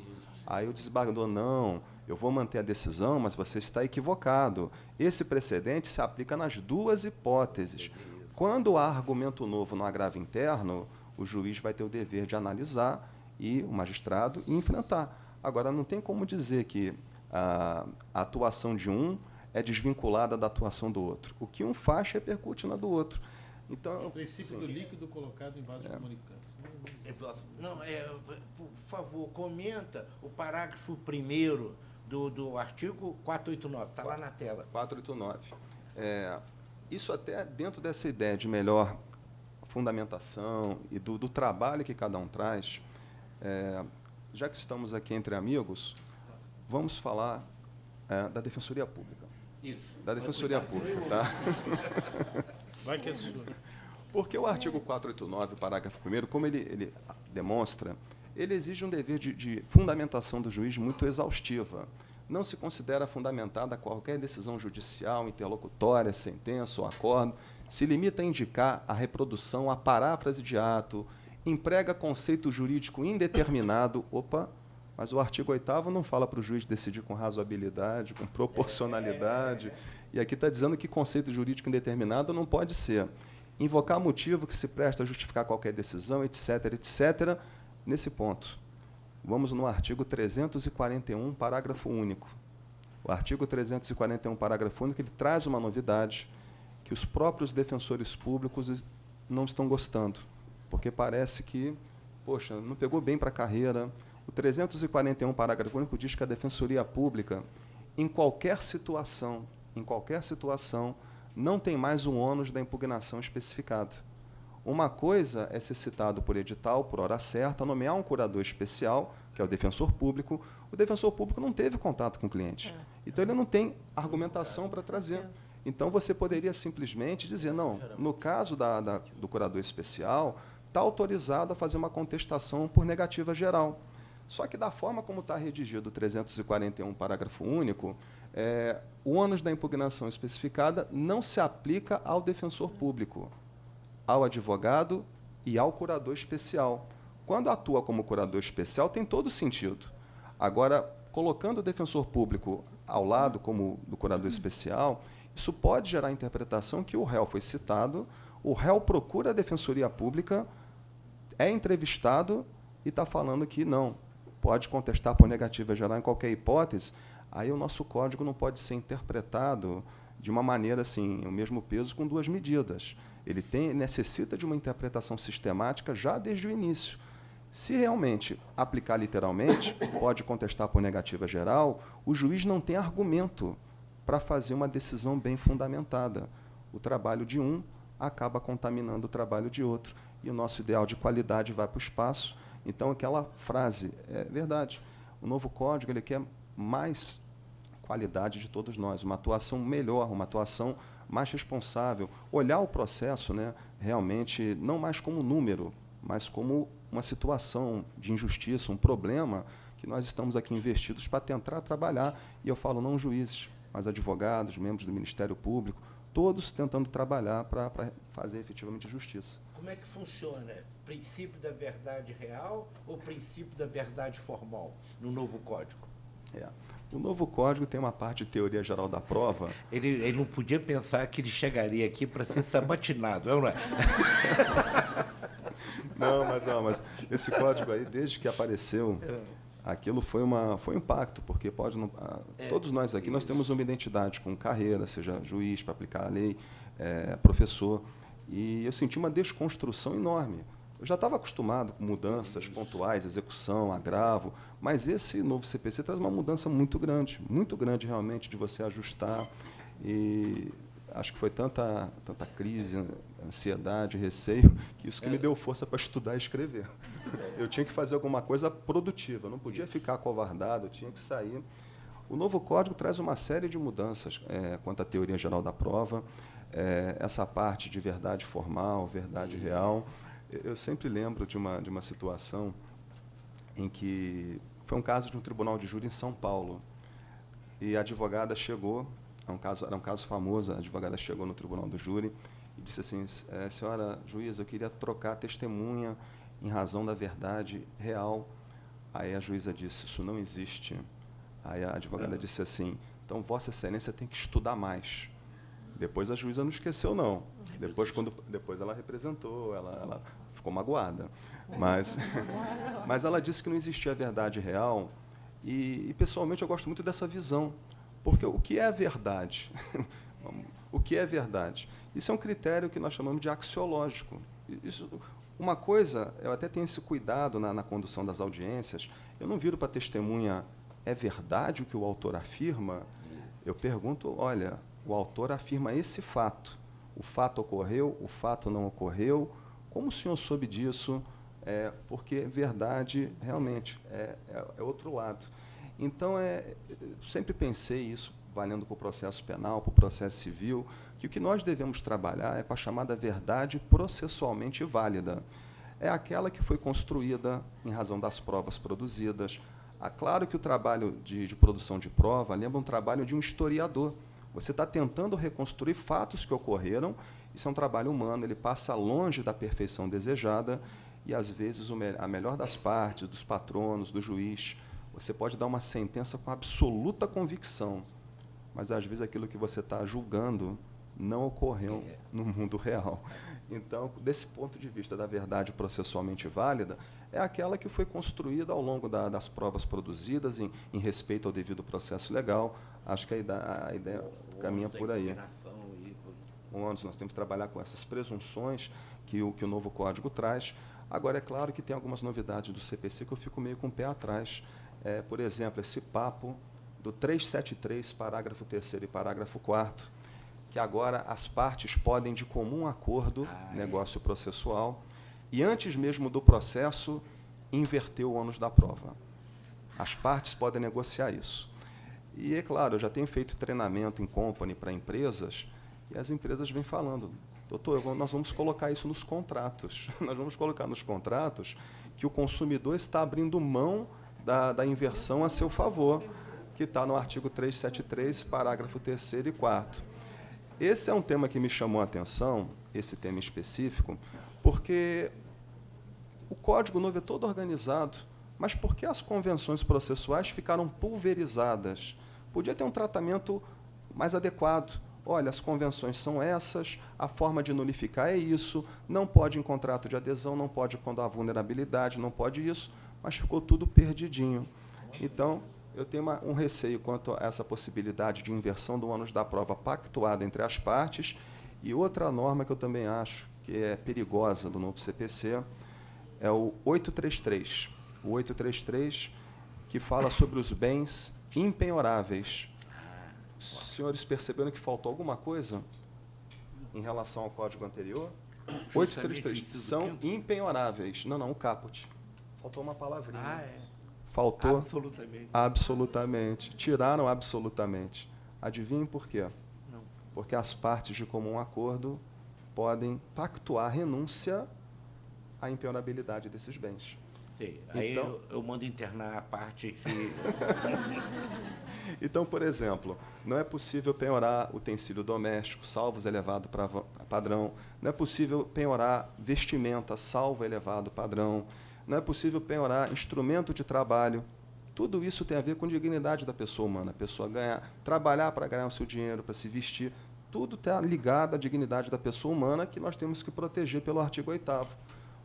Aí o desembargador, não, eu vou manter a decisão, mas você está equivocado. Esse precedente se aplica nas duas hipóteses. Quando há argumento novo no agravo interno, o juiz vai ter o dever de analisar e o magistrado e enfrentar. Agora, não tem como dizer que a atuação de um é desvinculada da atuação do outro. O que um faz repercute na do outro. Então, o princípio do líquido colocado em vasos comunicantes. Não, por favor, comenta o parágrafo 1º do artigo 489, está lá na tela. 489. Isso até dentro dessa ideia de melhor fundamentação e do trabalho que cada um traz, já que estamos aqui entre amigos, vamos falar da Defensoria Pública. Isso. Da Defensoria Pública, tá? Vai que é sua. Porque o artigo 489, parágrafo 1º, como ele demonstra, ele exige um dever de fundamentação do juiz muito exaustiva. Não se considera fundamentada qualquer decisão judicial, interlocutória, sentença ou acordo, se limita a indicar a reprodução, a paráfrase de ato, emprega conceito jurídico indeterminado. Opa, mas o artigo 8º não fala para o juiz decidir com razoabilidade, com proporcionalidade. E aqui está dizendo que conceito jurídico indeterminado não pode ser. Invocar motivo que se presta a justificar qualquer decisão, etc., etc., nesse ponto. Vamos no artigo 341, parágrafo único. O artigo 341, parágrafo único, ele traz uma novidade que os próprios defensores públicos não estão gostando, porque parece que, poxa, não pegou bem para a carreira. O 341, parágrafo único, diz que a Defensoria Pública, em qualquer situação, não tem mais o ônus da impugnação especificado. Uma coisa é ser citado por edital, por hora certa, nomear um curador especial, que é o defensor público. O defensor público não teve contato com o cliente. Então, ele não tem argumentação para trazer. Então, você poderia simplesmente dizer, não, no caso do curador especial, está autorizado a fazer uma contestação por negativa geral. Só que, da forma como está redigido o 341, parágrafo único, o ônus da impugnação especificada não se aplica ao defensor público, ao advogado e ao curador especial. Quando atua como curador especial, tem todo sentido. Agora, colocando o defensor público ao lado como do curador especial, isso pode gerar a interpretação que o réu foi citado, o réu procura a Defensoria Pública, é entrevistado e está falando que não, pode contestar por negativa geral em qualquer hipótese. Aí o nosso código não pode ser interpretado de uma maneira assim, o mesmo peso com duas medidas. Ele necessita de uma interpretação sistemática já desde o início. Se realmente aplicar literalmente, pode contestar por negativa geral, o juiz não tem argumento para fazer uma decisão bem fundamentada. O trabalho de um acaba contaminando o trabalho de outro. E o nosso ideal de qualidade vai para o espaço. Então, aquela frase é verdade. O novo código ele quer mais qualidade de todos nós, uma atuação melhor, uma atuação mais responsável, olhar o processo, né, realmente não mais como número, mas como uma situação de injustiça, um problema que nós estamos aqui investidos para tentar trabalhar. E eu falo não juízes, mas advogados, membros do Ministério Público, todos tentando trabalhar para fazer efetivamente justiça. Como é que funciona? Princípio da verdade real ou princípio da verdade formal no novo código? O novo código tem uma parte de teoria geral da prova. Ele não podia pensar que ele chegaria aqui para ser sabatinado, não é? Mas esse código aí, desde que apareceu, aquilo foi um impacto, porque todos nós aqui nós temos uma identidade com carreira, seja juiz para aplicar a lei, professor, e eu senti uma desconstrução enorme. Eu já estava acostumado com mudanças pontuais, execução, agravo, mas esse novo CPC traz uma mudança muito grande realmente, de você ajustar. E acho que foi tanta crise, ansiedade, receio, que isso que me deu força para estudar e escrever. Eu tinha que fazer alguma coisa produtiva, eu não podia ficar acovardado, eu tinha que sair. O novo código traz uma série de mudanças quanto à teoria geral da prova, essa parte de verdade formal, verdade real. Eu sempre lembro de uma situação em que foi um caso de um tribunal de júri em São Paulo, e a advogada chegou, era um caso famoso, a advogada chegou no tribunal do júri e disse assim, senhora juíza, eu queria trocar a testemunha em razão da verdade real. Aí a juíza disse, isso não existe. Aí a advogada disse assim, então Vossa Excelência tem que estudar mais. Depois a juíza não esqueceu, não. Depois ela representou, ela ficou magoada. Mas ela disse que não existia a verdade real. E, pessoalmente, eu gosto muito dessa visão. Porque o que é a verdade? O que é verdade? Isso é um critério que nós chamamos de axiológico. Uma coisa, eu até tenho esse cuidado na condução das audiências, eu não viro para a testemunha, é verdade o que o autor afirma? Eu pergunto, olha, o autor afirma esse fato. O fato ocorreu, o fato não ocorreu. Como o senhor soube disso? Porque verdade, realmente, é outro lado. Então, sempre pensei isso, valendo para o processo penal, para o processo civil, que o que nós devemos trabalhar é para a chamada verdade processualmente válida. É aquela que foi construída em razão das provas produzidas. Claro que o trabalho de produção de prova lembra um trabalho de um historiador. Você está tentando reconstruir fatos que ocorreram, isso é um trabalho humano, ele passa longe da perfeição desejada, e, às vezes, a melhor das partes, dos patronos, do juiz, você pode dar uma sentença com absoluta convicção, mas, às vezes, aquilo que você está julgando não ocorreu no mundo real. Então, desse ponto de vista da verdade processualmente válida, é aquela que foi construída ao longo das provas produzidas em respeito ao devido processo legal. Acho que a ideia caminha por aí. Onde nós temos que trabalhar com essas presunções que o novo código traz. Agora, é claro que tem algumas novidades do CPC que eu fico meio com o pé atrás. Por exemplo, esse papo do 373, parágrafo 3º e parágrafo 4º, que agora as partes podem, de comum acordo, negócio processual, e antes mesmo do processo, inverter o ônus da prova. As partes podem negociar isso. E, é claro, eu já tenho feito treinamento em company para empresas, e as empresas vêm falando, doutor, nós vamos colocar isso nos contratos. Nós vamos colocar nos contratos que o consumidor está abrindo mão da inversão a seu favor, que está no artigo 373, parágrafo 3º e 4º. Esse é um tema que me chamou a atenção, esse tema específico, porque o Código Novo é todo organizado, mas por que as convenções processuais ficaram pulverizadas? Podia ter um tratamento mais adequado. Olha, as convenções são essas, a forma de nulificar é isso, não pode em contrato de adesão, não pode quando há vulnerabilidade, não pode isso, mas ficou tudo perdidinho. Então, eu tenho um receio quanto a essa possibilidade de inversão do ônus da prova pactuada entre as partes. E outra norma que eu também acho que é perigosa do novo CPC é o 833. O 833, que fala sobre os bens impenhoráveis. Os senhores perceberam que faltou alguma coisa em relação ao código anterior? 833, são impenhoráveis. Não, o caput. Faltou uma palavrinha. Faltou absolutamente. Tiraram absolutamente. Adivinhem por quê? Não. Porque as partes de comum acordo podem pactuar renúncia à impenhorabilidade desses bens. Sim. Aí então, eu mando internar a parte que... Então, por exemplo, não é possível penhorar utensílio doméstico, salvo os elevado padrão. Não é possível penhorar vestimenta, salvo elevado padrão. Não é possível penhorar instrumento de trabalho. Tudo isso tem a ver com dignidade da pessoa humana. A pessoa trabalhar para ganhar o seu dinheiro, para se vestir. Tudo está ligado à dignidade da pessoa humana que nós temos que proteger pelo artigo 8º.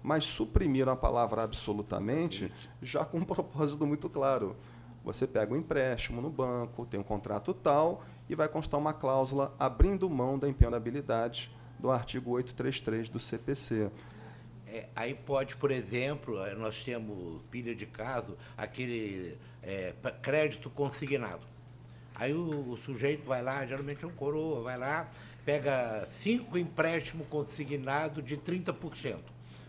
Mas suprimiram a palavra absolutamente já com um propósito muito claro. Você pega um empréstimo no banco, tem um contrato tal, e vai constar uma cláusula abrindo mão da impenhorabilidade do artigo 833 do CPC. Aí pode, por exemplo, nós temos, pilha de caso, aquele crédito consignado. Aí o sujeito vai lá, geralmente é um coroa, vai lá, pega 5 empréstimos consignados de 30%.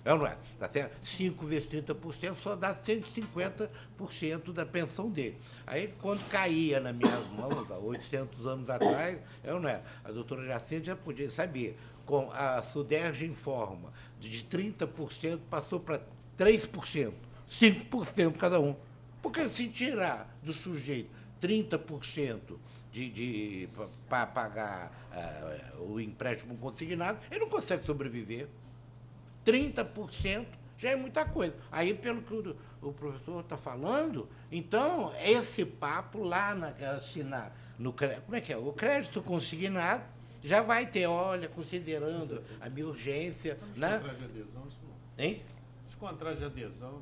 É ou não é? Tá certo? 5 vezes 30% só dá 150% da pensão dele. Aí, quando caía nas minhas mãos, há 800 anos atrás, é ou não é? A doutora Jacinta já podia saber. Com a Suderj informa, de 30% passou para 3%, 5% cada um. Porque se tirar do sujeito 30% para pagar o empréstimo consignado, ele não consegue sobreviver. 30% já é muita coisa. Aí, pelo que o professor está falando, então, esse papo lá no como é que é? O crédito consignado já vai ter, olha, considerando a minha urgência. Os né? contratos de adesão, isso não. Hein? Os contratos de adesão,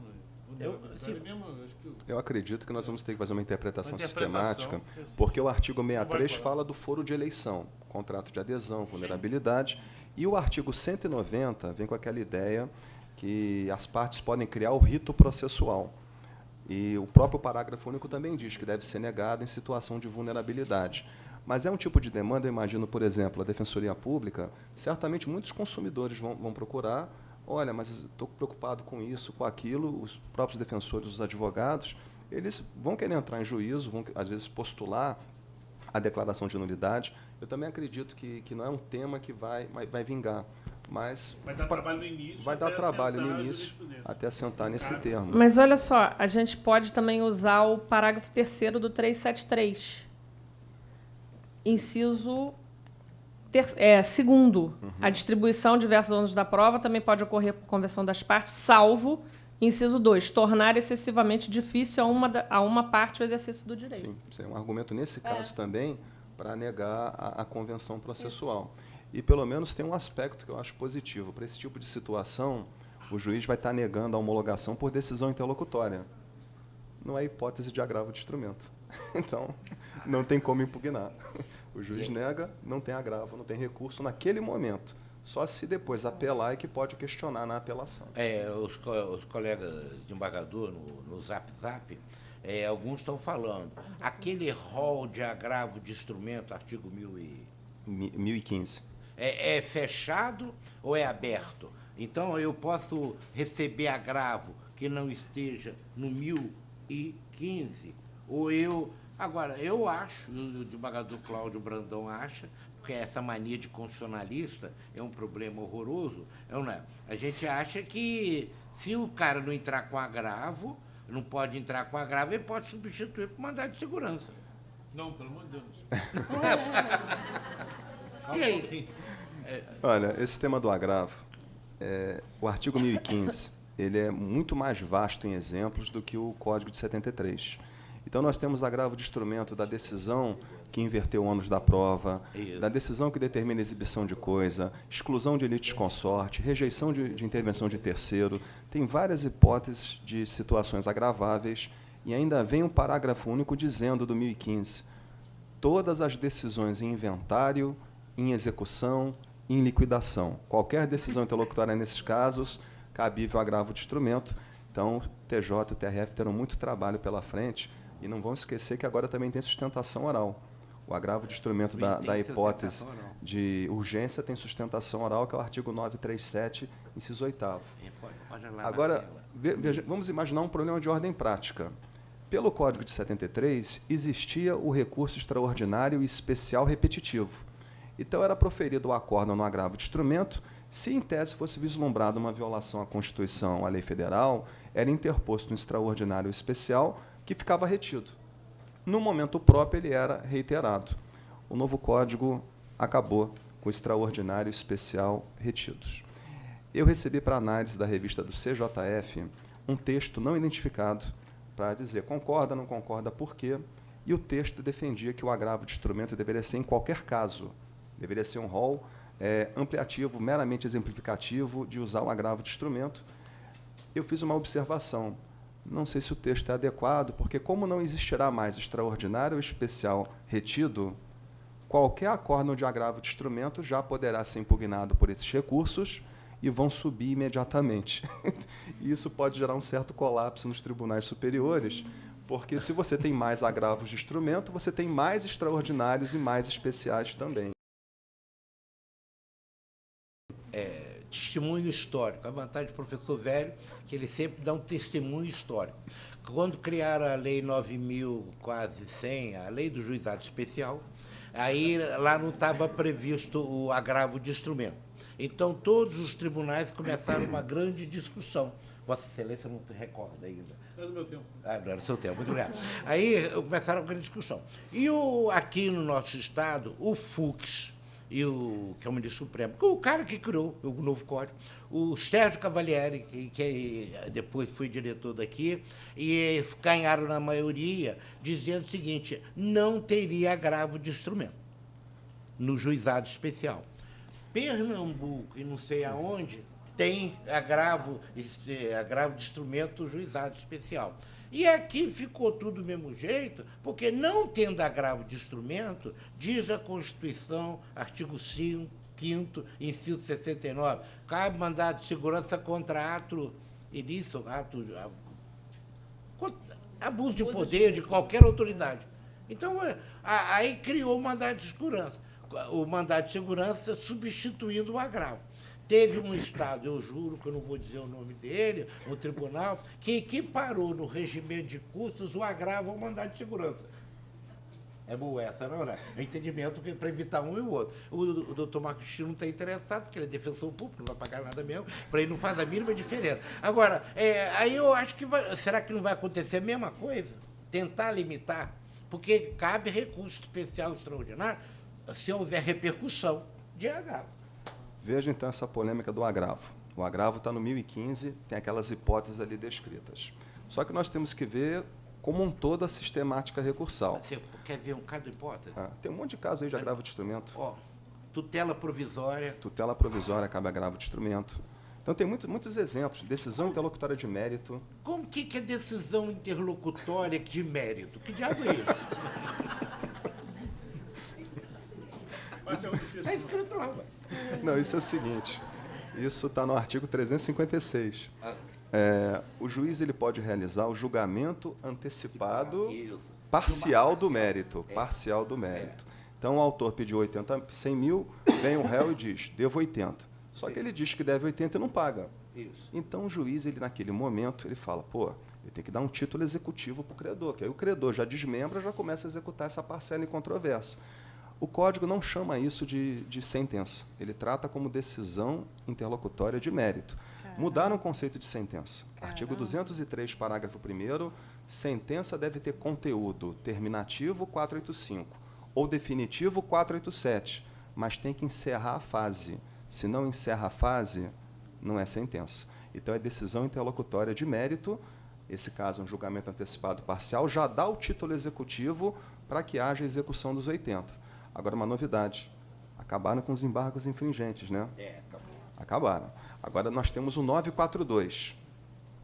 eu acredito que nós vamos ter que fazer uma interpretação sistemática, porque o artigo 63 fala do foro de eleição, contrato de adesão, vulnerabilidade, e o artigo 190 vem com aquela ideia que as partes podem criar o rito processual. E o próprio parágrafo único também diz que deve ser negado em situação de vulnerabilidade. Mas é um tipo de demanda, eu imagino, por exemplo, a Defensoria Pública, certamente muitos consumidores vão procurar, olha, mas estou preocupado com isso, com aquilo, os próprios defensores, os advogados, eles vão querer entrar em juízo, vão, às vezes, postular a declaração de nulidade. Eu também acredito que não é um tema que vai vingar, mas... Vai dar trabalho no início. Vai dar trabalho no início, até assentar nesse termo. Mas olha só, a gente pode também usar o parágrafo 3º do 373. Inciso... segundo, a distribuição de diversos ônus da prova também pode ocorrer por conversão das partes, salvo, inciso 2, tornar excessivamente difícil a uma parte o exercício do direito. Sim, isso é um argumento nesse caso também para negar a convenção processual. Isso. E, pelo menos, tem um aspecto que eu acho positivo. Para esse tipo de situação, o juiz vai estar negando a homologação por decisão interlocutória. Não é hipótese de agravo de instrumento. Então, não tem como impugnar. O juiz nega, não tem agravo, não tem recurso naquele momento. Só se depois apelar é que pode questionar na apelação. Os colegas de embargador no Zap, alguns estão falando. Aquele rol de agravo de instrumento, artigo 1015. É fechado ou é aberto? Então, eu posso receber agravo que não esteja no 1015? Ou eu... Agora, eu acho, o desembargador Cláudio Brandão acha, porque essa mania de constitucionalista é um problema horroroso, não é? A gente acha que se o cara não entrar com agravo, não pode entrar com agravo, ele pode substituir por mandado de segurança. Não, pelo amor de Deus. E aí? Olha, esse tema do agravo, o artigo 1015, ele é muito mais vasto em exemplos do que o Código de 73. Então, nós temos agravo de instrumento da decisão que inverteu o ônus da prova, da decisão que determina a exibição de coisa, exclusão de litisconsorte, rejeição de intervenção de terceiro. Tem várias hipóteses de situações agraváveis e ainda vem um parágrafo único dizendo do 1015, todas as decisões em inventário, em execução, em liquidação. Qualquer decisão interlocutória nesses casos, cabível agravo de instrumento. Então, TJ e TRF terão muito trabalho pela frente. E não vão esquecer que agora também tem sustentação oral. O agravo de instrumento da hipótese de urgência tem sustentação oral, que é o artigo 937, inciso 8º. Agora, vamos imaginar um problema de ordem prática. Pelo Código de 73, existia o recurso extraordinário e especial repetitivo. Então, era proferido o acórdão no agravo de instrumento. Se, em tese, fosse vislumbrada uma violação à Constituição, à lei federal, era interposto um extraordinário especial que ficava retido. No momento próprio, ele era reiterado. O novo Código acabou com o extraordinário e especial retidos. Eu recebi para análise da revista do CJF um texto não identificado para dizer concorda, não concorda, por quê, e o texto defendia que o agravo de instrumento deveria ser em qualquer caso, deveria ser um rol ampliativo, meramente exemplificativo de usar o agravo de instrumento. Eu fiz uma observação. Não sei se o texto é adequado, porque como não existirá mais extraordinário ou especial retido, qualquer acórdão de agravo de instrumento já poderá ser impugnado por esses recursos e vão subir imediatamente. E isso pode gerar um certo colapso nos tribunais superiores, porque se você tem mais agravos de instrumento, você tem mais extraordinários e mais especiais também. Testemunho histórico. A vantagem do professor velho é que ele sempre dá um testemunho histórico. Quando criaram a Lei 9.100, a Lei do Juizado Especial, aí lá não estava previsto o agravo de instrumento. Então, todos os tribunais começaram uma grande discussão. Vossa Excelência não se recorda ainda. É do meu tempo. Não era do seu tempo, muito obrigado. Aí começaram uma grande discussão. E aqui no nosso estado, o Fux, que é o ministro supremo, o cara que criou o novo código, o Sérgio Cavalieri, que depois foi diretor daqui, e ganharam na maioria, dizendo o seguinte, não teria agravo de instrumento no juizado especial. Pernambuco e não sei aonde tem agravo de instrumento no juizado especial. E aqui ficou tudo do mesmo jeito, porque não tendo agravo de instrumento, diz a Constituição, artigo 5º, inciso 69, cabe mandado de segurança contra ato ilícito, abuso de poder de qualquer autoridade. Então, aí criou o mandado de segurança. O mandado de segurança substituindo o agravo. Teve um estado, eu juro que eu não vou dizer o nome dele, o tribunal, que equiparou no regimento de custos o agravo ao mandado de segurança. É boa essa, não é? É entendimento para evitar um e o outro. O doutor Marcos Chino não está interessado, porque ele é defensor público, não vai pagar nada mesmo, para ele não faz a mínima diferença. Agora, aí eu acho que será que não vai acontecer a mesma coisa? Tentar limitar, porque cabe recurso especial extraordinário se houver repercussão de agravo. Veja, então, essa polêmica do agravo. O agravo está no 1015, tem aquelas hipóteses ali descritas. Só que nós temos que ver como um todo a sistemática recursal. Você quer ver um caso de hipótese? Tem um monte de casos aí de agravo de instrumento. tutela provisória. Tutela provisória, cabe agravo de instrumento. Então, tem muitos exemplos. Decisão interlocutória de mérito. Como que é decisão interlocutória de mérito? Que diabo é isso? Está escrito lá, ué. Não, isso é o seguinte. Isso está no artigo 356. O juiz ele pode realizar o julgamento antecipado Isso. parcial do mérito. Parcial do mérito. Então, o autor pediu 100 mil, vem o réu e diz, devo 80. Só que ele diz que deve 80 e não paga. Isso. Então, o juiz, ele, naquele momento, ele fala, pô, eu tenho que dar um título executivo para o credor, que aí o credor já desmembra, já começa a executar essa parcela em controvérsia. O Código não chama isso de sentença. Ele trata como decisão interlocutória de mérito. Mudaram o conceito de sentença. Artigo 203, parágrafo 1º, sentença deve ter conteúdo terminativo 485 ou definitivo 487, mas tem que encerrar a fase. Se não encerra a fase, não é sentença. Então, é decisão interlocutória de mérito. Esse caso, um julgamento antecipado parcial, já dá o título executivo para que haja execução dos 80. Agora, uma novidade. Acabaram com os embargos infringentes, né? Acabou. Acabaram. Agora, nós temos o 942.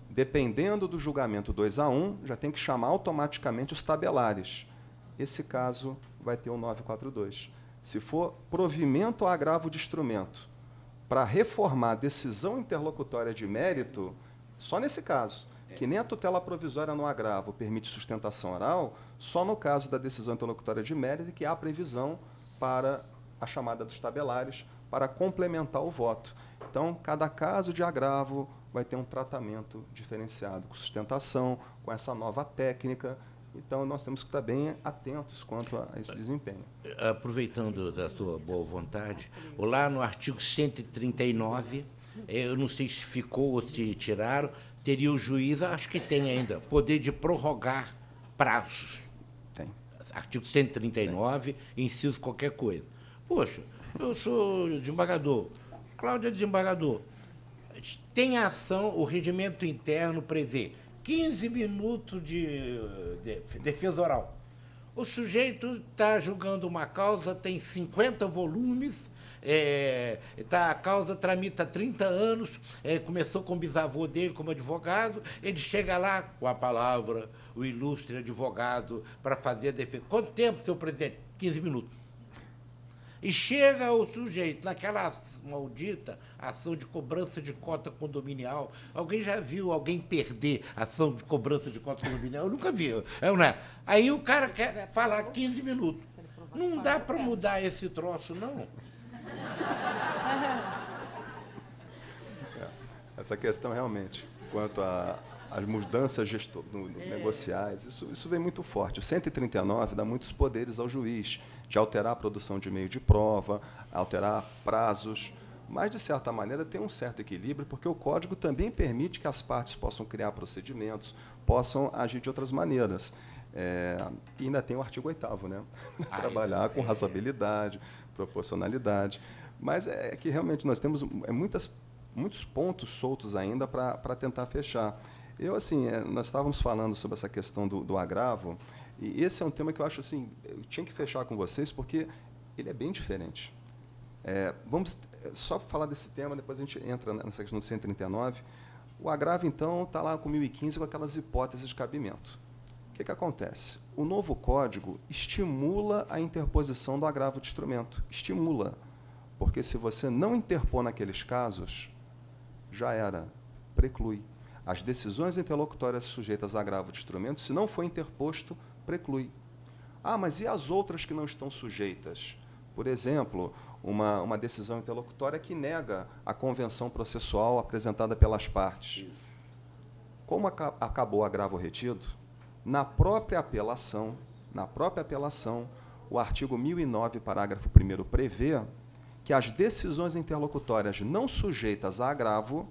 Dependendo do julgamento 2-1, já tem que chamar automaticamente os tabelares. Esse caso vai ter o 942. Se for provimento ou agravo de instrumento, para reformar a decisão interlocutória de mérito, só nesse caso, que nem a tutela provisória no agravo permite sustentação oral, só no caso da decisão interlocutória de mérito que há previsão para a chamada dos tabelares, para complementar o voto. Então, cada caso de agravo vai ter um tratamento diferenciado, com sustentação, com essa nova técnica. Então, nós temos que estar bem atentos quanto a esse desempenho. Aproveitando da sua boa vontade, lá no artigo 139, eu não sei se ficou ou se tiraram, teria o juiz, acho que tem ainda, poder de prorrogar prazos. Tem. Artigo 139, inciso qualquer coisa. Poxa, eu sou desembargador, Cláudio é desembargador. Tem ação, o regimento interno prevê 15 minutos de defesa oral. O sujeito está julgando uma causa, tem 50 volumes, a causa tramita há 30 anos, começou com o bisavô dele como advogado, ele chega lá com a palavra, o ilustre advogado, para fazer a defesa. Quanto tempo, senhor presidente? 15 minutos. E chega o sujeito naquela maldita ação de cobrança de cota condominial. Alguém já viu alguém perder ação de cobrança de cota condominial? Eu nunca vi. Não é? Aí o cara quer falar 15 minutos. Não dá para mudar esse troço, não. Essa questão realmente, quanto às mudanças negociais, isso vem muito forte. O 139 dá muitos poderes ao juiz de alterar a produção de meio de prova, alterar prazos, mas, de certa maneira, tem um certo equilíbrio, porque o Código também permite que as partes possam criar procedimentos, possam agir de outras maneiras. E ainda tem o artigo 8º, né? Trabalhar com razoabilidade, proporcionalidade. Mas é que realmente nós temos muitos pontos soltos ainda para tentar fechar. Nós estávamos falando sobre essa questão do agravo, e esse é um tema que eu acho assim, eu tinha que fechar com vocês, porque ele é bem diferente. Vamos só falar desse tema, depois a gente entra nessa questão do 139. O agravo, então, está lá com 1015, com aquelas hipóteses de cabimento. O que acontece? O novo Código estimula a interposição do agravo de instrumento. Estimula. Porque se você não interpor naqueles casos, já era, preclui. As decisões interlocutórias sujeitas a agravo de instrumento, se não for interposto, preclui. Mas e as outras que não estão sujeitas? Por exemplo, uma decisão interlocutória que nega a convenção processual apresentada pelas partes. Como acabou o agravo retido, na própria apelação, o artigo 1009, parágrafo 1º, prevê que as decisões interlocutórias não sujeitas a agravo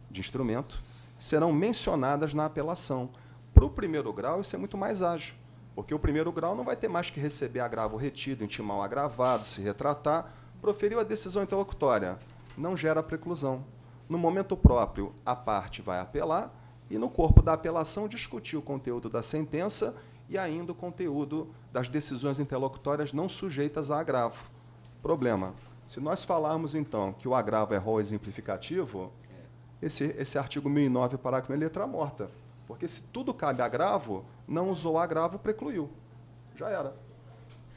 de instrumento serão mencionadas na apelação. Para o primeiro grau, isso é muito mais ágil, porque o primeiro grau não vai ter mais que receber agravo retido, intimar o agravado, se retratar. Proferiu a decisão interlocutória, não gera preclusão. No momento próprio, a parte vai apelar e, no corpo da apelação, discutir o conteúdo da sentença e ainda o conteúdo das decisões interlocutórias não sujeitas a agravo. Problema. Se nós falarmos, então, que o agravo é rol exemplificativo, esse artigo 1009, parágrafo 1, é letra morta. Porque se tudo cabe agravo, não usou agravo, precluiu. Já era.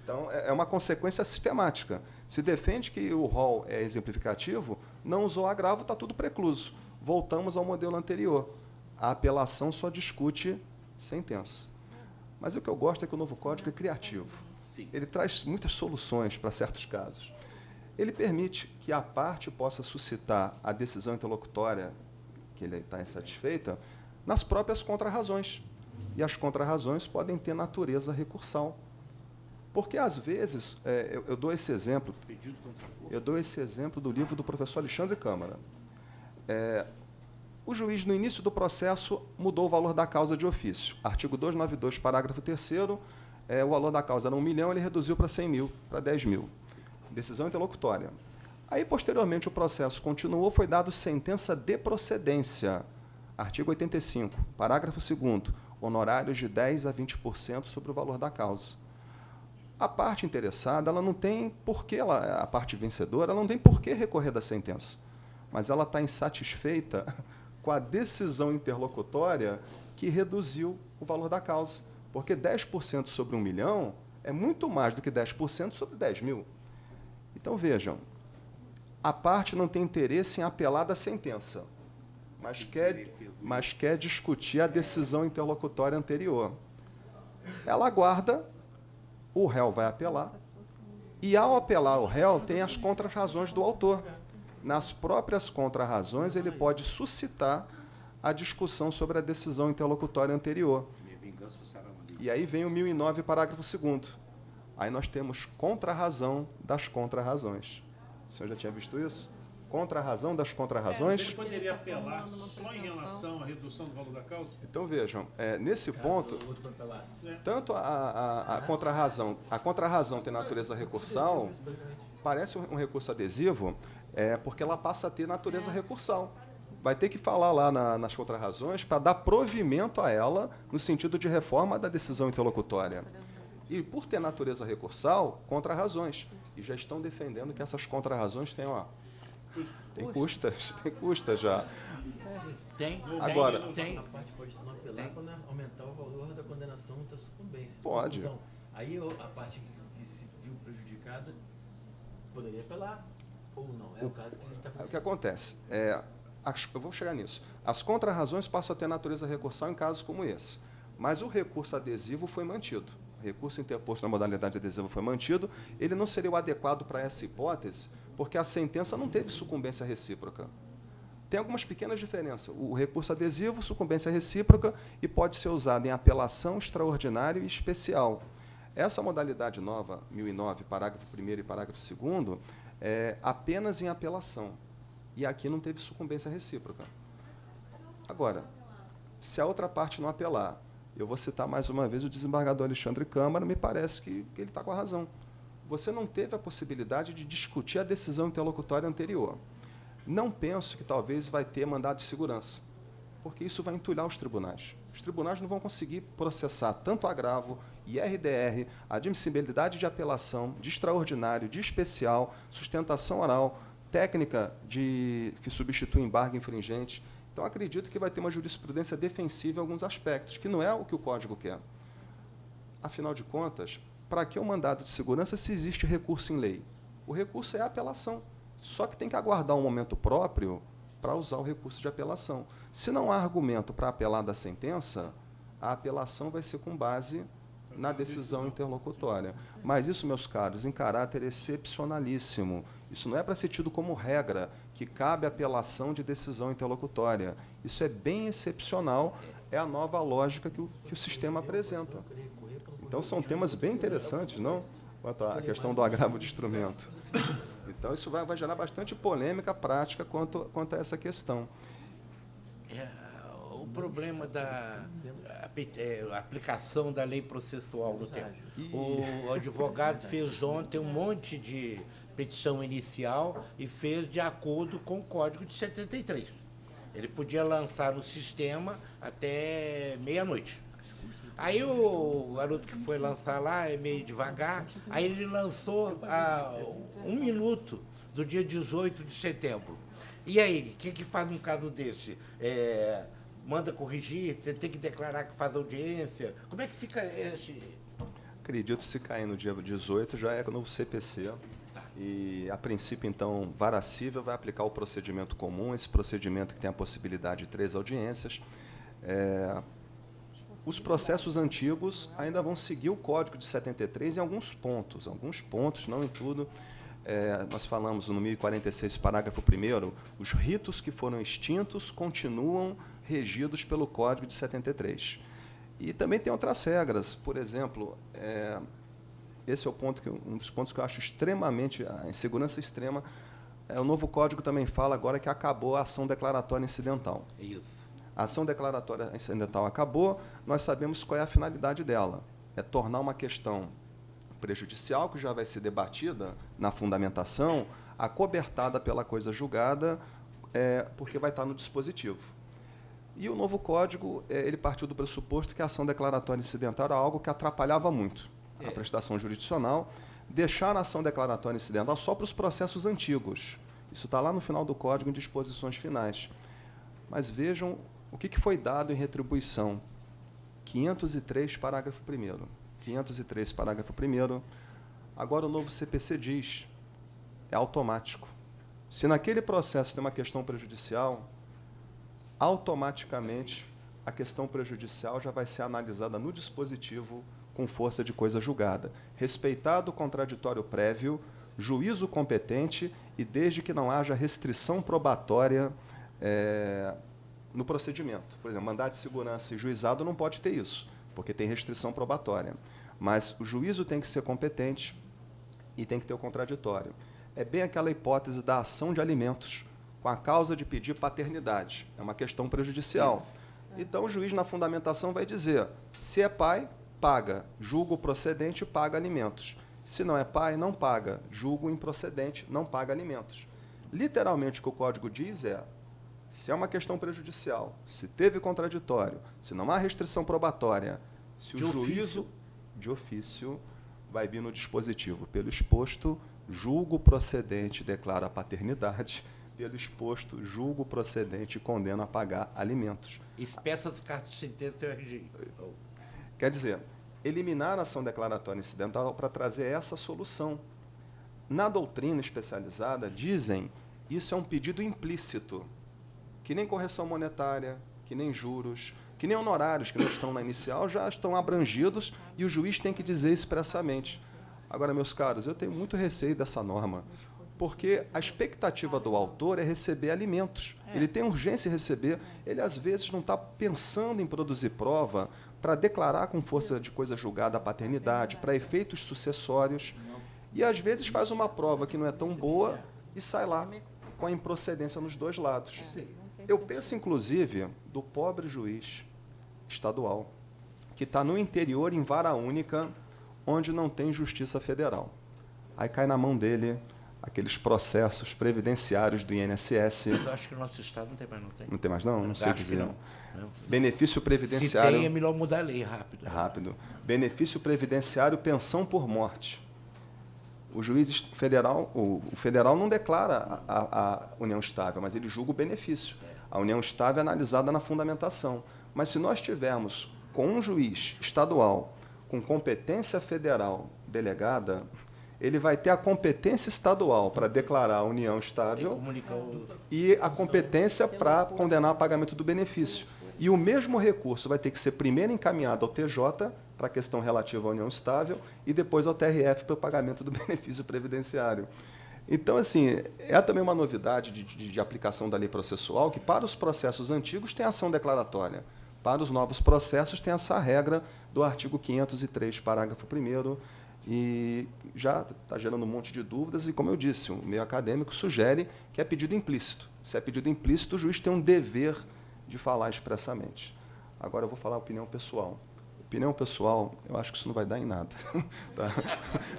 Então, é uma consequência sistemática. Se defende que o rol é exemplificativo, não usou agravo, está tudo precluso. Voltamos ao modelo anterior. A apelação só discute sentença. Mas o que eu gosto é que o novo código é criativo. Ele traz muitas soluções para certos casos. Ele permite que a parte possa suscitar a decisão interlocutória que ele está insatisfeita nas próprias contrarrazões. E as contrarrazões podem ter natureza recursal. Porque, às vezes, eu dou esse exemplo, do livro do professor Alexandre Câmara. O juiz, no início do processo, mudou o valor da causa de ofício. Artigo 292, parágrafo 3º, o valor da causa era 1 milhão, ele reduziu para 100 mil, para 10 mil. Decisão interlocutória. Aí, posteriormente, o processo continuou, foi dado sentença de procedência. Artigo 85, parágrafo 2º, honorários de 10% a 20% sobre o valor da causa. A parte interessada, ela não tem porquê, a parte vencedora, ela não tem por que recorrer da sentença. Mas ela está insatisfeita com a decisão interlocutória que reduziu o valor da causa. Porque 10% sobre 1 milhão é muito mais do que 10% sobre 10 mil. Então, vejam, a parte não tem interesse em apelar da sentença, mas quer discutir a decisão interlocutória anterior. Ela aguarda, o réu vai apelar, e ao apelar o réu tem as contrarrazões do autor. Nas próprias contrarrazões, ele pode suscitar a discussão sobre a decisão interlocutória anterior. E aí vem o 1009, parágrafo 2º. Aí nós temos contrarrazão das contrarrazões. O senhor já tinha visto isso? Contrarrazão das contrarrazões. Você poderia apelar só em relação à redução do valor da causa? Então, vejam, nesse ponto, tanto a contrarrazão tem natureza recursal, parece um recurso adesivo, porque ela passa a ter natureza recursal. Vai ter que falar lá nas contrarrazões para dar provimento a ela no sentido de reforma da decisão interlocutória. E, por ter natureza recursal, contrarrazões. E já estão defendendo que essas contrarrazões têm, tem custas já. Tem. Agora, tem. A parte pode não apelar quando aumentar o valor da condenação da sucumbência. Pode. Aí a parte que se viu prejudicada poderia apelar ou não. É o caso que a gente está falando. O que acontece? Eu vou chegar nisso. As contrarrazões passam a ter natureza recursal em casos como esse. Mas o recurso adesivo foi mantido. O recurso interposto na modalidade adesiva foi mantido. Ele não seria o adequado para essa hipótese, porque a sentença não teve sucumbência recíproca. Tem algumas pequenas diferenças. O recurso adesivo, sucumbência recíproca, e pode ser usado em apelação, extraordinário e especial. Essa modalidade nova, 1009, parágrafo 1º e parágrafo 2º, é apenas em apelação. E aqui não teve sucumbência recíproca. Agora, se a outra parte não apelar, eu vou citar mais uma vez o desembargador Alexandre Câmara, me parece que ele está com a razão. Você não teve a possibilidade de discutir a decisão interlocutória anterior. Não penso que talvez vai ter mandado de segurança, porque isso vai entulhar os tribunais. Os tribunais não vão conseguir processar tanto agravo, IRDR, admissibilidade de apelação, de extraordinário, de especial, sustentação oral, técnica que substitui embargo infringente. Então, acredito que vai ter uma jurisprudência defensiva em alguns aspectos, que não é o que o Código quer. Afinal de contas, para que um mandado de segurança se existe recurso em lei? O recurso é a apelação. Só que tem que aguardar um momento próprio para usar o recurso de apelação. Se não há argumento para apelar da sentença, a apelação vai ser com base na decisão interlocutória. Mas isso, meus caros, em caráter excepcionalíssimo. Isso não é para ser tido como regra, que cabe apelação de decisão interlocutória. Isso é bem excepcional, é a nova lógica que o sistema apresenta. Então, são temas bem interessantes, não? Quanto à questão do agravo de instrumento. Então, isso vai gerar bastante polêmica prática quanto a essa questão. O problema da aplicação da lei processual no tempo. O advogado fez ontem um monte de petição inicial e fez de acordo com o Código de 73. Ele podia lançar no sistema até meia-noite. Aí o garoto que foi lançar lá é meio devagar, aí ele lançou a 1 minuto do dia 18 de setembro. E aí, o que faz num caso desse? Manda corrigir? Você tem que declarar que faz audiência? Como é que fica esse... Acredito que se cair no dia 18 já é o novo CPC. E, a princípio, então, vara civil vai aplicar o procedimento comum, esse procedimento que tem a possibilidade de 3 audiências. Os processos antigos ainda vão seguir o Código de 73 em alguns pontos, não em tudo. Nós falamos no 1046, parágrafo 1º, os ritos que foram extintos continuam regidos pelo Código de 73. E também tem outras regras, por exemplo, esse é um dos pontos que eu acho extremamente, a insegurança extrema, o novo Código também fala agora que acabou a ação declaratória incidental. Isso. A ação declaratória incidental acabou, nós sabemos qual é a finalidade dela. É tornar uma questão prejudicial, que já vai ser debatida na fundamentação, acobertada pela coisa julgada, porque vai estar no dispositivo. E o novo Código, ele partiu do pressuposto que a ação declaratória incidental era algo que atrapalhava muito a prestação jurisdicional, deixar a ação declaratória incidental só para os processos antigos. Isso está lá no final do Código, em disposições finais. Mas vejam o que foi dado em retribuição. 503, parágrafo 1º. 503, parágrafo 1º. Agora o novo CPC diz, é automático. Se naquele processo tem uma questão prejudicial, automaticamente a questão prejudicial já vai ser analisada no dispositivo com força de coisa julgada. Respeitado o contraditório prévio, juízo competente e desde que não haja restrição probatória no procedimento. Por exemplo, mandado de segurança e juizado não pode ter isso, porque tem restrição probatória. Mas o juízo tem que ser competente e tem que ter o contraditório. É bem aquela hipótese da ação de alimentos, com a causa de pedir paternidade. É uma questão prejudicial. Então, o juiz, na fundamentação, vai dizer, se é pai, paga, julgo procedente, paga alimentos. Se não é pai, não paga, julgo improcedente, não paga alimentos. Literalmente, o que o Código diz é, se é uma questão prejudicial, se teve contraditório, se não há restrição probatória, se o juízo de ofício vai vir no dispositivo. Pelo exposto, julgo procedente, declara a paternidade. Pelo exposto, julgo procedente e condeno a pagar alimentos. Peças, cartas de sentença e RGI. Quer dizer, eliminar a ação declaratória incidental para trazer essa solução. Na doutrina especializada, dizem isso é um pedido implícito, que nem correção monetária, que nem juros, que nem honorários que não estão na inicial já estão abrangidos e o juiz tem que dizer expressamente. Agora, meus caros, eu tenho muito receio dessa norma, porque a expectativa do autor é receber alimentos. Ele tem urgência em receber, ele às vezes não está pensando em produzir prova para declarar com força de coisa julgada a paternidade, para efeitos sucessórios, e às vezes faz uma prova que não é tão boa e sai lá com a improcedência nos dois lados. Eu penso, inclusive, do pobre juiz estadual, que está no interior, em vara única, onde não tem justiça federal. Aí cai na mão dele aqueles processos previdenciários do INSS. Eu acho que o nosso estado não tem mais, não tem? Não tem mais, não? Não sei Acho dizer. que não. Benefício previdenciário... Se tem, é melhor mudar a lei rápido. Rápido. Benefício previdenciário, pensão por morte. O juiz federal, o federal não declara a união estável, mas ele julga o benefício. A união estável é analisada na fundamentação. Mas se nós tivermos com um juiz estadual com competência federal delegada, ele vai ter a competência estadual para declarar a união estável e a competência para condenar o pagamento do benefício. E o mesmo recurso vai ter que ser primeiro encaminhado ao TJ, para a questão relativa à união estável, e depois ao TRF para o pagamento do benefício previdenciário. Então, assim, é também uma novidade de aplicação da lei processual, que para os processos antigos tem ação declaratória. Para os novos processos tem essa regra do artigo 503, parágrafo 1º, e já está gerando um monte de dúvidas, e, como eu disse, o meio acadêmico sugere que é pedido implícito. Se é pedido implícito, o juiz tem um dever de falar expressamente. Agora, eu vou falar a opinião pessoal. Opinião pessoal, eu acho que isso não vai dar em nada. Tá?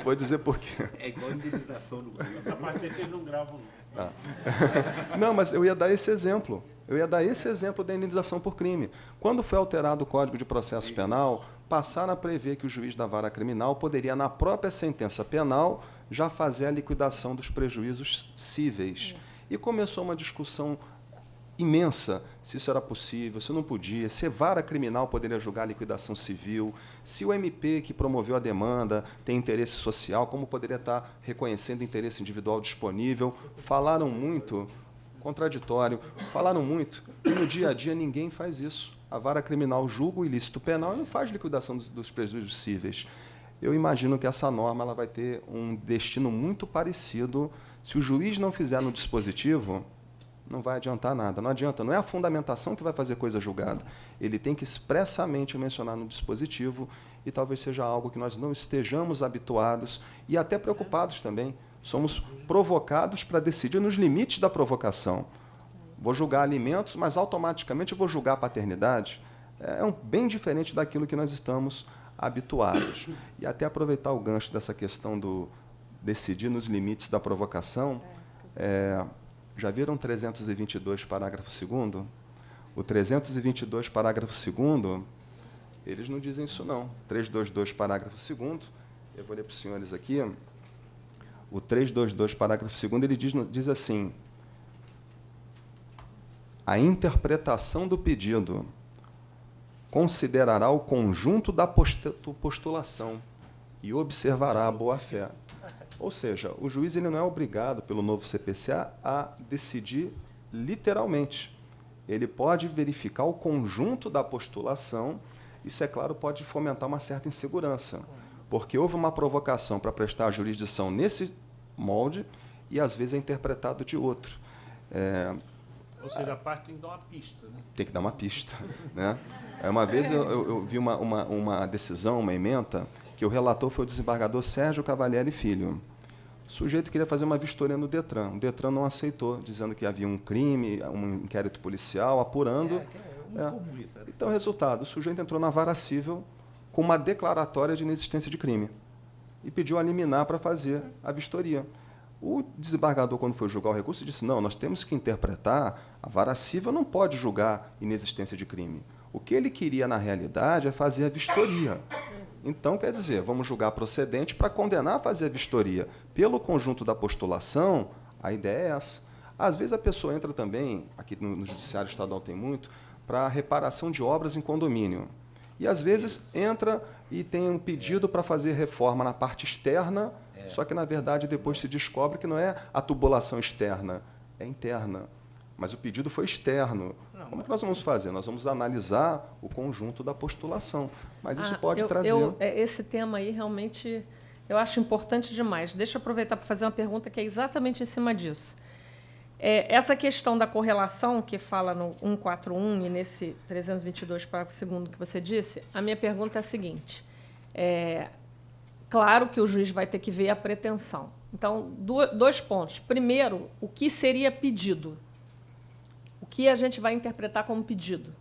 Vou dizer por quê. É igual a indenização do governo. Essa parte aí vocês não gravam, não. Ah. Não, mas eu ia dar esse exemplo. Eu ia dar esse exemplo da indenização por crime. Quando foi alterado o Código de Processo Penal, passaram a prever que o juiz da vara criminal poderia, na própria sentença penal, já fazer a liquidação dos prejuízos cíveis. E começou uma discussão imensa se isso era possível, se não podia, se a vara criminal poderia julgar a liquidação civil, se o MP que promoveu a demanda tem interesse social, como poderia estar reconhecendo interesse individual disponível. Falaram muito, contraditório, falaram muito, e no dia a dia ninguém faz isso. A vara criminal julga o ilícito penal e não faz liquidação dos prejuízos cíveis. Eu imagino que essa norma ela vai ter um destino muito parecido. Se o juiz não fizer no dispositivo, não vai adiantar nada. Não adianta, não é a fundamentação que vai fazer coisa julgada. Ele tem que expressamente mencionar no dispositivo e talvez seja algo que nós não estejamos habituados e até preocupados também. Somos provocados para decidir nos limites da provocação. Vou julgar alimentos, mas automaticamente eu vou julgar a paternidade. É bem diferente daquilo que nós estamos habituados. E até aproveitar o gancho dessa questão do decidir nos limites da provocação, já viram 322, parágrafo 2º? O 322, parágrafo 2º, eles não dizem isso, não. 322, parágrafo 2º, eu vou ler para os senhores aqui. O 322, parágrafo 2º, ele diz assim: a interpretação do pedido considerará o conjunto da postulação e observará a boa-fé. Ou seja, o juiz ele não é obrigado, pelo novo CPCA, a decidir literalmente. Ele pode verificar o conjunto da postulação. Isso, é claro, pode fomentar uma certa insegurança, porque houve uma provocação para prestar a jurisdição nesse molde e, às vezes, é interpretado de outro. Ou seja, a parte tem que dar uma pista. Né? Tem que dar uma pista. Né? Uma vez eu vi uma decisão, uma ementa, que o relator foi o desembargador Sérgio Cavalieri Filho. O sujeito queria fazer uma vistoria no Detran. O Detran não aceitou, dizendo que havia um crime, um inquérito policial, apurando. Muito comum isso, né? Então, resultado, o sujeito entrou na vara civil com uma declaratória de inexistência de crime e pediu a liminar para fazer a vistoria. O desembargador, quando foi julgar o recurso, disse: não, nós temos que interpretar, a vara civil não pode julgar inexistência de crime. O que ele queria, na realidade, é fazer a vistoria. Então, quer dizer, vamos julgar procedente para condenar a fazer a vistoria. Pelo conjunto da postulação, a ideia é essa. Às vezes a pessoa entra também, aqui no Judiciário Estadual tem muito, para reparação de obras em condomínio. E, às vezes, entra e tem um pedido para fazer reforma na parte externa, só que, na verdade, depois se descobre que não é a tubulação externa, é interna. Mas o pedido foi externo. Como que nós vamos fazer? Nós vamos analisar o conjunto da postulação. Mas isso pode trazer... esse tema aí, realmente, eu acho importante demais. Deixa eu aproveitar para fazer uma pergunta que é exatamente em cima disso. Essa questão da correlação, que fala no 141 e nesse 322, parágrafo 2º que você disse, a minha pergunta é a seguinte. Claro que o juiz vai ter que ver a pretensão. Então, dois pontos. Primeiro, o que seria pedido? O que a gente vai interpretar como pedido?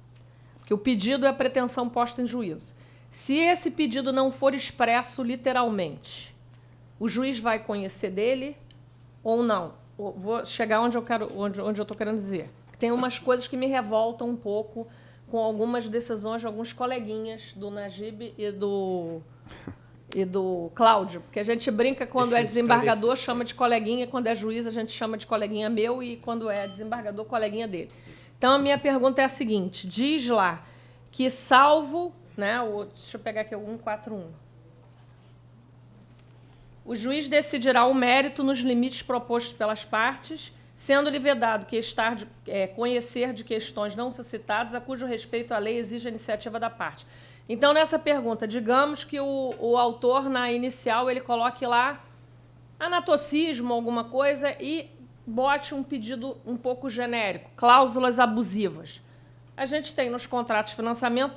Porque o pedido é a pretensão posta em juízo. Se esse pedido não for expresso literalmente, o juiz vai conhecer dele ou não? Vou chegar onde eu estou querendo dizer. Tem umas coisas que me revoltam um pouco com algumas decisões de alguns coleguinhas do Najib e do Cláudio, porque a gente brinca quando é desembargador, chama de coleguinha, quando é juiz, a gente chama de coleguinha meu, e quando é desembargador, coleguinha dele. Então, a minha pergunta é a seguinte: diz lá que, salvo, né, deixa eu pegar aqui o 141, o juiz decidirá o mérito nos limites propostos pelas partes, sendo-lhe vedado que conhecer de questões não suscitadas a cujo respeito a lei exige a iniciativa da parte. Então, nessa pergunta, digamos que o autor, na inicial, ele coloque lá anatocismo, alguma coisa, e bote um pedido um pouco genérico, cláusulas abusivas. A gente tem nos contratos de financiamento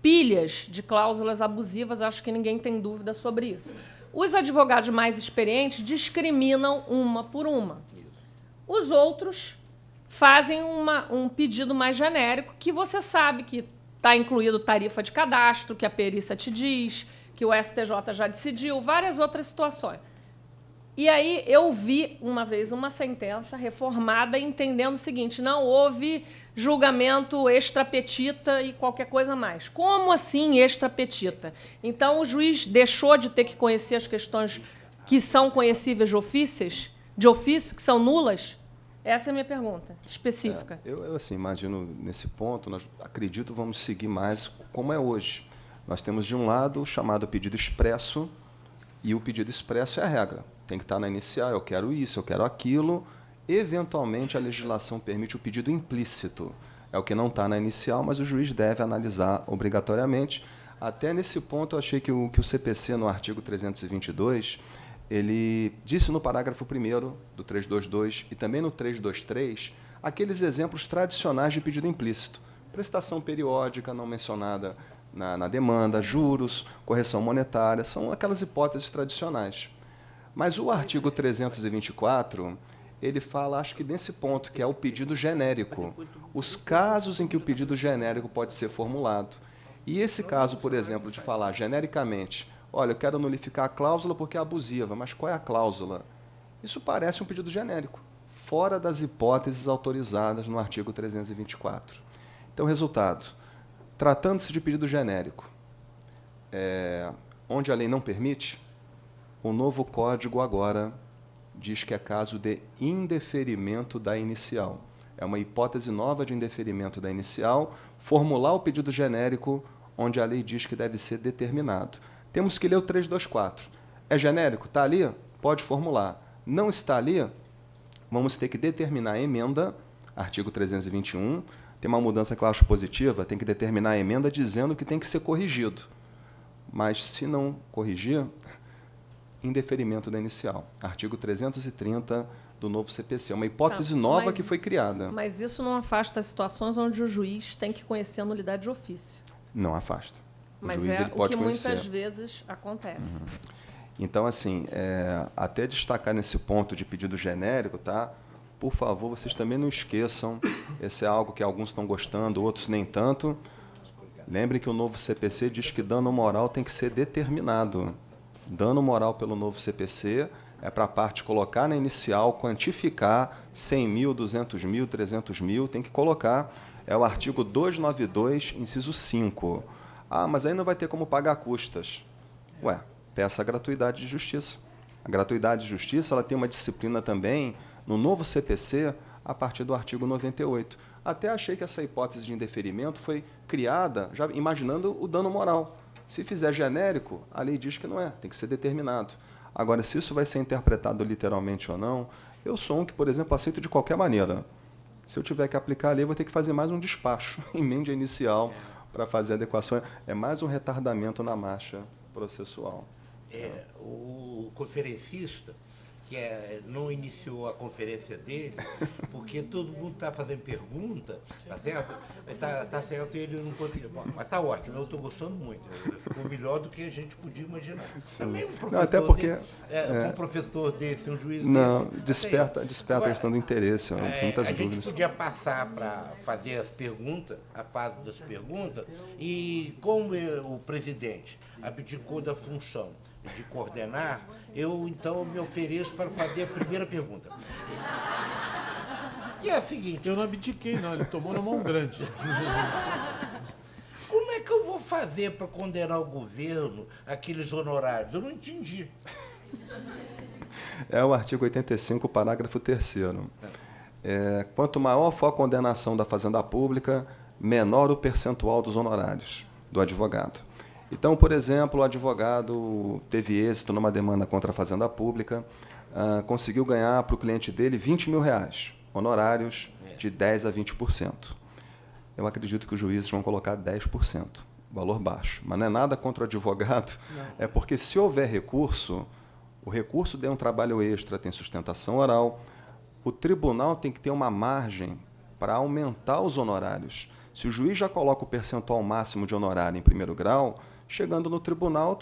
pilhas de cláusulas abusivas, acho que ninguém tem dúvida sobre isso. Os advogados mais experientes discriminam uma por uma. Os outros fazem um pedido mais genérico, que você sabe que está incluído tarifa de cadastro, que a perícia te diz, que o STJ já decidiu, várias outras situações. E aí eu vi uma vez uma sentença reformada entendendo o seguinte: não houve julgamento extra petita e qualquer coisa mais. Como assim extra petita? Então, o juiz deixou de ter que conhecer as questões que são conhecíveis de ofício, que são nulas? Essa é a minha pergunta, específica. Eu assim, imagino, nesse ponto, acredito vamos seguir mais como é hoje. Nós temos, de um lado, o chamado pedido expresso, e o pedido expresso é a regra. Tem que estar na inicial, eu quero isso, eu quero aquilo. Eventualmente, a legislação permite o pedido implícito. É o que não está na inicial, mas o juiz deve analisar obrigatoriamente. Até nesse ponto, eu achei que o CPC, no artigo 322, ele disse no parágrafo 1º do 322 e também no 323, aqueles exemplos tradicionais de pedido implícito. Prestação periódica não mencionada na demanda, juros, correção monetária, são aquelas hipóteses tradicionais. Mas o artigo 324, ele fala, acho que nesse ponto, que é o pedido genérico, os casos em que o pedido genérico pode ser formulado. E esse caso, por exemplo, de falar genericamente, olha, eu quero nulificar a cláusula porque é abusiva, mas qual é a cláusula? Isso parece um pedido genérico, fora das hipóteses autorizadas no artigo 324. Então, resultado, tratando-se de pedido genérico, onde a lei não permite, o novo código agora diz que é caso de indeferimento da inicial. É uma hipótese nova de indeferimento da inicial, formular o pedido genérico onde a lei diz que deve ser determinado. Temos que ler o 324. É genérico? Está ali? Pode formular. Não está ali? Vamos ter que determinar a emenda, artigo 321. Tem uma mudança que eu acho positiva, tem que determinar a emenda dizendo que tem que ser corrigido. Mas, se não corrigir, indeferimento da inicial. Artigo 330 do novo CPC. É uma hipótese nova que foi criada. Mas isso não afasta as situações onde o juiz tem que conhecer a nulidade de ofício. Não afasta. Mas é o que muitas vezes acontece. Então, assim, até destacar nesse ponto de pedido genérico, tá? Por favor, vocês também não esqueçam, esse é algo que alguns estão gostando, outros nem tanto. Lembrem que o novo CPC diz que dano moral tem que ser determinado. Dano moral pelo novo CPC é para a parte colocar na inicial, quantificar 100 mil, 200 mil, 300 mil, tem que colocar. É o artigo 292, inciso 5. Ah, mas aí não vai ter como pagar custas. Ué, peça a gratuidade de justiça. A gratuidade de justiça ela tem uma disciplina também no novo CPC a partir do artigo 98. Até achei que essa hipótese de indeferimento foi criada já imaginando o dano moral. Se fizer genérico, a lei diz que não é, tem que ser determinado. Agora, se isso vai ser interpretado literalmente ou não, eu sou um que, por exemplo, aceito de qualquer maneira. Se eu tiver que aplicar a lei, eu vou ter que fazer mais um despacho, emenda inicial, para fazer a adequação. É mais um retardamento na marcha processual. O conferencista, que não iniciou a conferência dele, porque todo mundo está fazendo pergunta, tá certo? Está certo, ele não conseguiu. Mas está ótimo, eu estou gostando muito. Ficou melhor do que a gente podia imaginar. Também um professor, não, até porque, um professor desse, um juiz não, desse... desperta a questão do interesse. Muitas a dúvidas. gente podia passar para fazer as perguntas, a fase das perguntas, e como o presidente abdicou da função de coordenar, eu então me ofereço para fazer a primeira pergunta. Que é a seguinte... Eu não abdiquei, não. Ele tomou na mão grande. Como é que eu vou fazer para condenar o governo aqueles honorários? Eu não entendi. É o artigo 85, parágrafo 3º. Quanto maior for a condenação da Fazenda Pública, menor o percentual dos honorários do advogado. Então, por exemplo, o advogado teve êxito numa demanda contra a Fazenda Pública, conseguiu ganhar para o cliente dele R$20 mil, honorários de 10% a 20%. Eu acredito que os juízes vão colocar 10%, valor baixo. Mas não é nada contra o advogado, é porque se houver recurso, o recurso deu um trabalho extra, tem sustentação oral, o tribunal tem que ter uma margem para aumentar os honorários. Se o juiz já coloca o percentual máximo de honorário em primeiro grau, chegando no tribunal,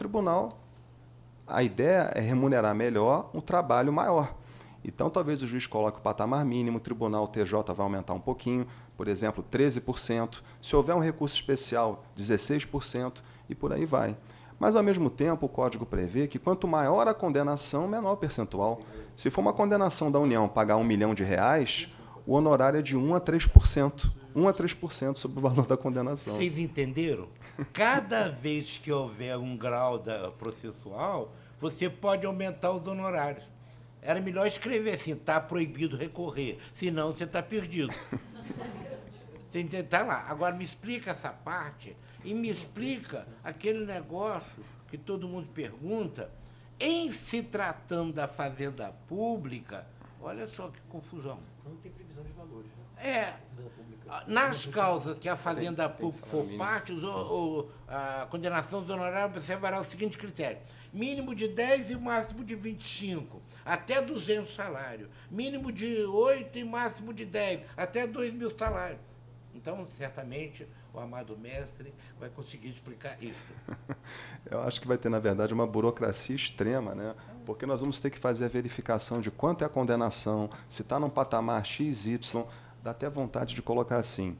a ideia é remunerar melhor um trabalho maior. Então, talvez o juiz coloque o patamar mínimo, o tribunal, o TJ vai aumentar um pouquinho, por exemplo, 13%. Se houver um recurso especial, 16%, e por aí vai. Mas, ao mesmo tempo, o Código prevê que quanto maior a condenação, menor o percentual. Se for uma condenação da União pagar R$1 milhão, o honorário é de 1% a 3%. 1 a 3% sobre o valor da condenação. Vocês entenderam? Cada vez que houver um grau processual, você pode aumentar os honorários. Era melhor escrever assim, está proibido recorrer, senão você está perdido. Você entende? Tá lá. Agora me explica essa parte e me explica aquele negócio que todo mundo pergunta, em se tratando da fazenda pública, olha só que confusão. Não tem previsão de valores, né? É, Fazenda pública. nas causas que a fazenda pública for parte, a condenação dos honorários observará o seguinte critério: mínimo de 10 e máximo de 25, até 200 salários. Mínimo de 8 e máximo de 10, até 2.000 salários. Então, certamente, o amado mestre vai conseguir explicar isso. Eu acho que vai ter, na verdade, uma burocracia extrema, né? Porque nós vamos ter que fazer a verificação de quanto é a condenação, se está num patamar XY, dá até vontade de colocar assim: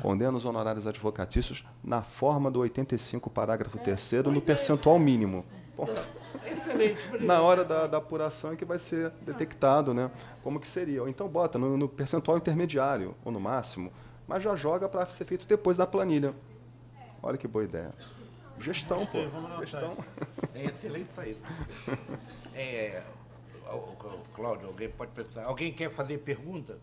condena os honorários advocatícios na forma do 85, parágrafo 3º, no percentual mínimo. Ponto. Excelente. Na hora da apuração é que vai ser detectado, né? Como que seria. Ou então bota no percentual intermediário, ou no máximo, mas já joga para ser feito depois da planilha. Olha que boa ideia. Gestão, pô. Gestão. É excelente saída. Cláudio, alguém pode perguntar? Alguém quer fazer pergunta?